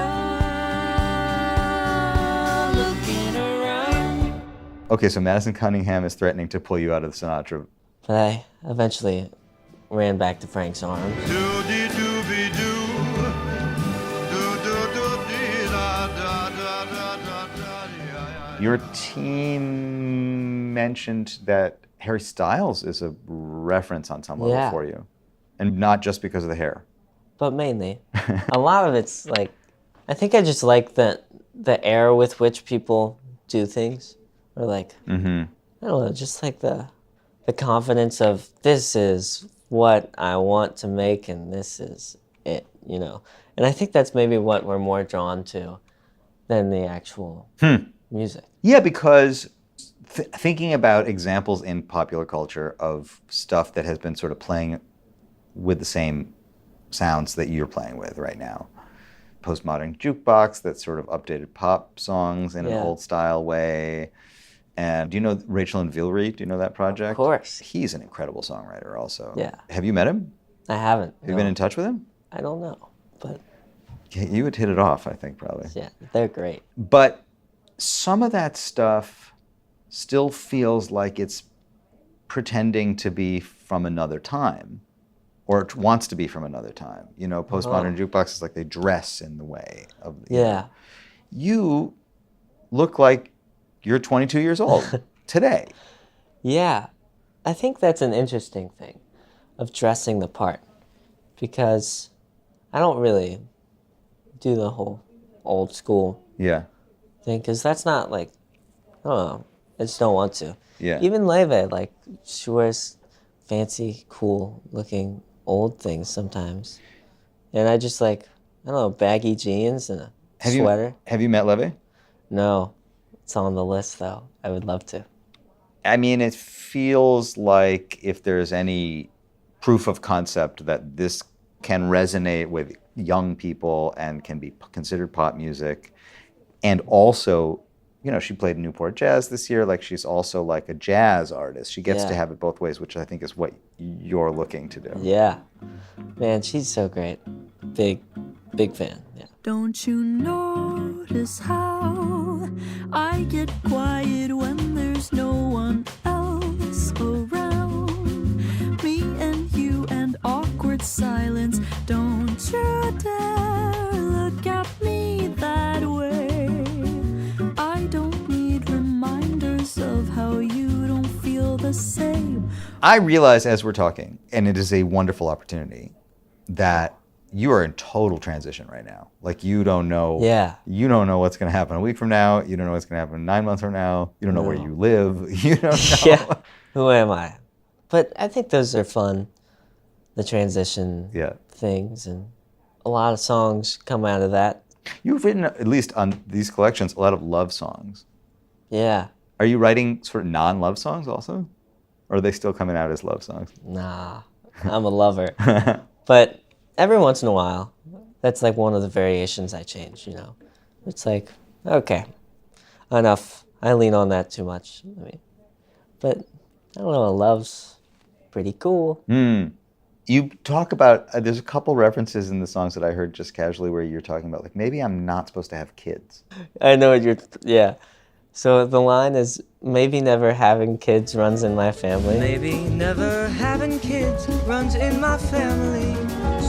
looking around. Okay, so Madison Cunningham is threatening to pull you out of the Sinatra. But I eventually ran back to Frank's arms. Your team mentioned that Harry Styles is a reference on some level for you. And not just because of the hair. But mainly. A lot of it's like, I think I just like the air with which people do things. Or like, I don't know, just like the confidence of this is what I want to make and this is it, you know. And I think that's maybe what we're more drawn to than the actual music. Yeah, because thinking about examples in popular culture of stuff that has been sort of playing with the same sounds that you're playing with right now. Postmodern jukebox that's sort of updated pop songs in an old style way. And do you know Rachel and Villery? Do you know that project? Of course. He's an incredible songwriter also. Yeah. Have you met him? I haven't. Have you been in touch with him? I don't know, but You would hit it off, I think, probably. yeah, they're great. But some of that stuff still feels like it's pretending to be from another time, or it wants to be from another time. You know, postmodern jukebox is like they dress in the way of. You look like you're 22 years old today. Yeah, I think that's an interesting thing of dressing the part, because I don't really do the whole old school thing, because that's not like, I don't know, I just don't want to. Yeah. Even Leve, like, she wears fancy, cool looking old things sometimes. And I just like, I don't know, baggy jeans and a sweater. Have you met Leve? No, it's on the list though. I would love to. I mean, it feels like if there's any proof of concept that this can resonate with young people and can be considered pop music, and also she played Newport Jazz this year. Like, she's also like a jazz artist. She gets Yeah. to have it both ways, which I think is what you're looking to do. Yeah. Man, she's so great. Big fan. Yeah. Don't you notice how I get quiet when there's no one else around? Me and you and awkward silence. Don't you dare look at me that way. I don't need reminders of how you don't feel the same. I realize as we're talking, and it is a wonderful opportunity, that you are in total transition right now. Like, you don't know. Yeah. You don't know what's going to happen a week from now. You don't know what's going to happen 9 months from now. You don't know where you live. You don't know. Yeah. Who am I? But I think those are fun. The transition things, and a lot of songs come out of that. You've written, at least on these collections, a lot of love songs. Yeah. Are you writing sort of non-love songs also? Or are they still coming out as love songs? Nah, I'm a lover. But every once in a while, that's like one of the variations I change, It's like, okay, enough. I lean on that too much. But I don't know, love's pretty cool. You talk about, there's a couple references in the songs that I heard just casually where you're talking about, like, maybe I'm not supposed to have kids. I know what yeah. So the line is, maybe never having kids runs in my family. Maybe never having kids runs in my family.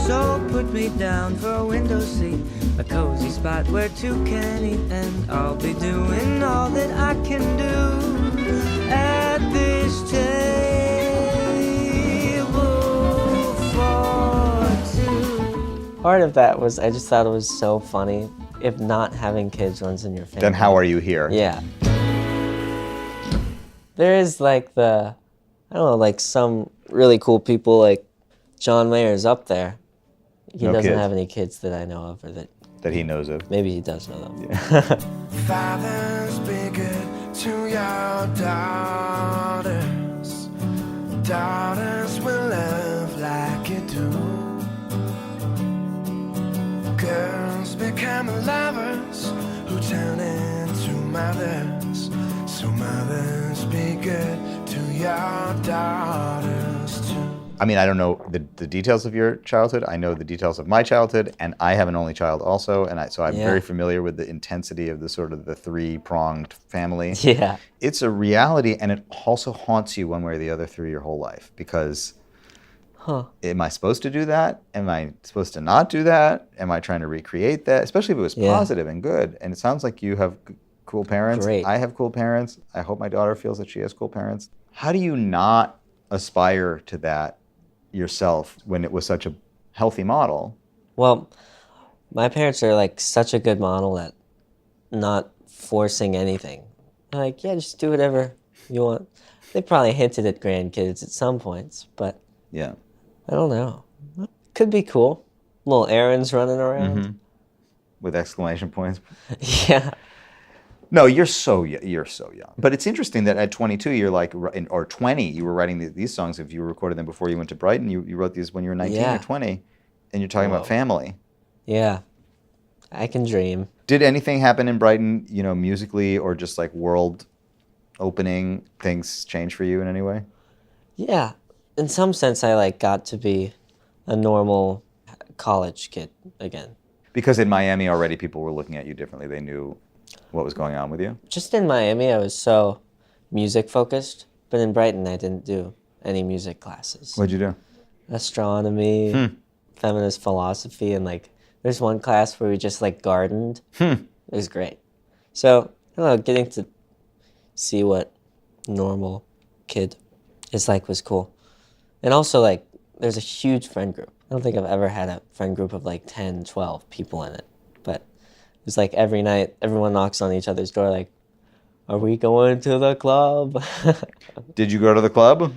So put me down for a window seat, a cozy spot where two can eat, and I'll be doing all that I can do at this table for two. Part of that was, I just thought it was so funny. If not having kids runs in your family. Then how are you here? Yeah. There is like like some really cool people, like John Mayer's up there. He No doesn't kids. have any kids that I know of, or that he knows of. Maybe he does know them. Yeah. Fathers, be good to your daughters. Daughters will love like you do. Girls become lovers who turn into mothers. So mothers, be good to your daughters too. I mean, I don't know the details of your childhood. I know the details of my childhood, and I have an only child also, and so I'm very familiar with the intensity of the sort of the three-pronged family. Yeah. It's a reality, and it also haunts you one way or the other through your whole life, because am I supposed to do that? Am I supposed to not do that? Am I trying to recreate that? Especially if it was positive and good. And it sounds like you have cool parents. Great. I have cool parents. I hope my daughter feels that she has cool parents. How do you not aspire to that yourself when it was such a healthy model? Well, my parents are like such a good model at not forcing anything. They're like, yeah, just do whatever you want. They probably hinted at grandkids at some points, but Yeah. I don't know. Could be cool. Little Aron's running around. With exclamation points. Yeah. No, you're so young. But it's interesting that at 22, you're like, or 20, you were writing these songs. If you recorded them before you went to Brighton, you wrote these when you were 19 or 20, and you're talking about family. Yeah. I can dream. Did anything happen in Brighton, musically or just like world opening, things change for you in any way? Yeah. In some sense, I got to be a normal college kid again. Because in Miami already people were looking at you differently. They knew what was going on with you. Just in Miami, I was so music focused, but in Brighton, I didn't do any music classes. What'd you do? Astronomy, feminist philosophy, and there's one class where we just gardened. It was great. So, I don't know, getting to see what normal kid is like was cool. And also, there's a huge friend group. I don't think I've ever had a friend group of 10, 12 people in it. But it's every night, everyone knocks on each other's door are we going to the club? Did you go to the club?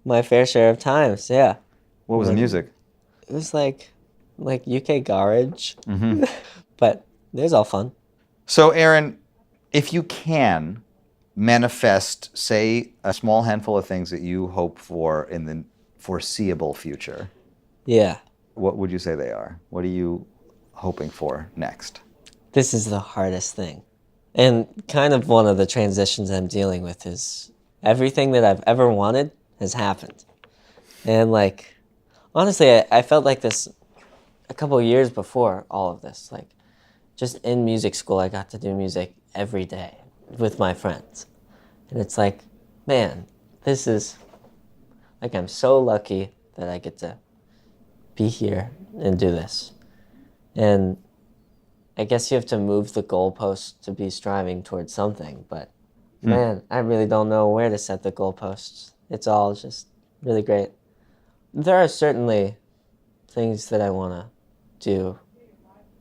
My fair share of times, yeah. What was the music? It was like UK garage. But it was all fun. So, Aron, if you can manifest, say, a small handful of things that you hope for in the foreseeable future, Yeah. what would you say they are? What are you hoping for next? This is the hardest thing. And kind of one of the transitions I'm dealing with is everything that I've ever wanted has happened. And like, honestly, I felt like this a couple of years before all of this. Like, just in music school, I got to do music every day with my friends. And it's like, man, this is, like, I'm so lucky that I get to be here and do this. And I guess you have to move the goalposts to be striving towards something, but man, I really don't know where to set the goalposts. It's all just really great. There are certainly things that I want to do,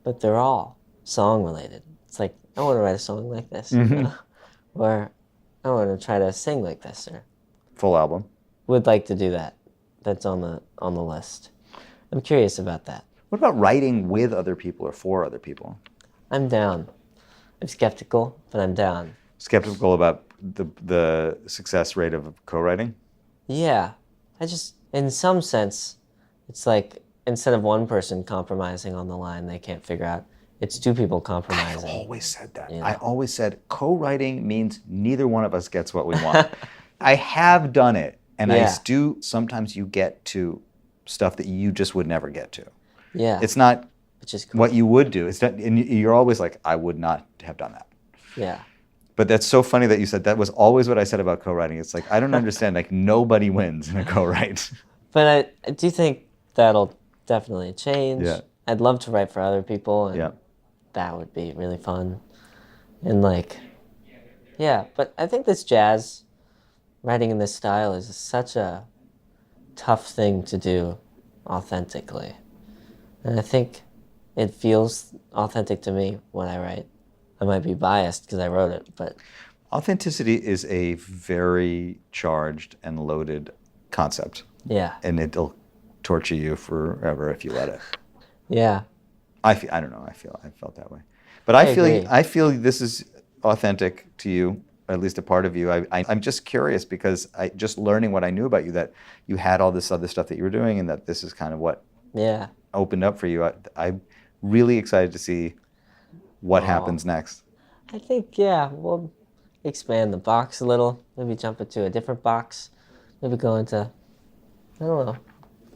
but they're all song related. It's like, I want to write a song like this, you know? Or I want to try to sing like this, or Full album. would like to do that. That's on the list. I'm curious about that. What about writing with other people or for other people? I'm down. I'm skeptical, but I'm down. Skeptical about the success rate of co-writing? Yeah. I just, in some sense, it's like instead of one person compromising on the line they can't figure out, it's two people compromising. I always said that. You know? I always said co-writing means neither one of us gets what we want. I have done it, and Yeah. I do. Sometimes you get to stuff that you just would never get to. Yeah. It's not which is cool. what you would do. It's not, and you're always like, I would not have done that. Yeah. But that's so funny that you said that was always what I said about co-writing. It's like, I don't understand. Like, nobody wins in a co-write. But I do think that'll definitely change. Yeah. I'd love to write for other people, and Yeah. that would be really fun. And like, yeah, but I think this jazz, writing in this style is such a tough thing to do authentically. And I think it feels authentic to me when I write. I might be biased because I wrote it, but Authenticity is a very charged and loaded concept, yeah. and it'll torture you forever if you let it. Yeah. I don't know. I felt that way, but I agree. feel this is authentic to you, or at least a part of you. I'm just curious because I just learning what I knew about you, that you had all this other stuff that you were doing, and that this is kind of what Yeah. opened up for you. I'm really excited to see what happens next. I think, yeah, we'll expand the box a little. Maybe jump into a different box. Maybe go into, I don't know,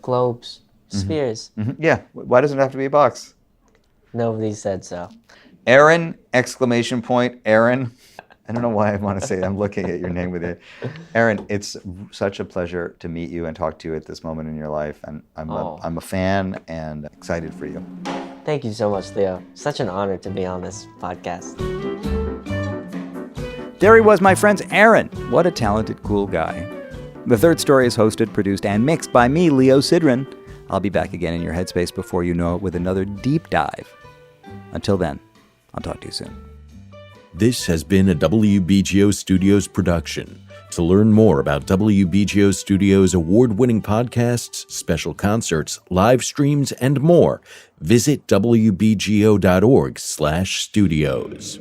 globes, spheres. Yeah. Why doesn't it have to be a box? Nobody said so. Aron, exclamation point, Aron. I don't know why I want to say that. I'm looking at your name with it. Aron, it's such a pleasure to meet you and talk to you at this moment in your life. And I'm a fan and excited for you. Thank you so much, Leo. Such an honor to be on this podcast. There he was, my friends, Aron. What a talented, cool guy. The Third Story is hosted, produced, and mixed by me, Leo Sidran. I'll be back again in your headspace before you know it with another deep dive. Until then, I'll talk to you soon. This has been a WBGO Studios production. To learn more about WBGO Studios' award-winning podcasts, special concerts, live streams, and more, visit wbgo.org/studios.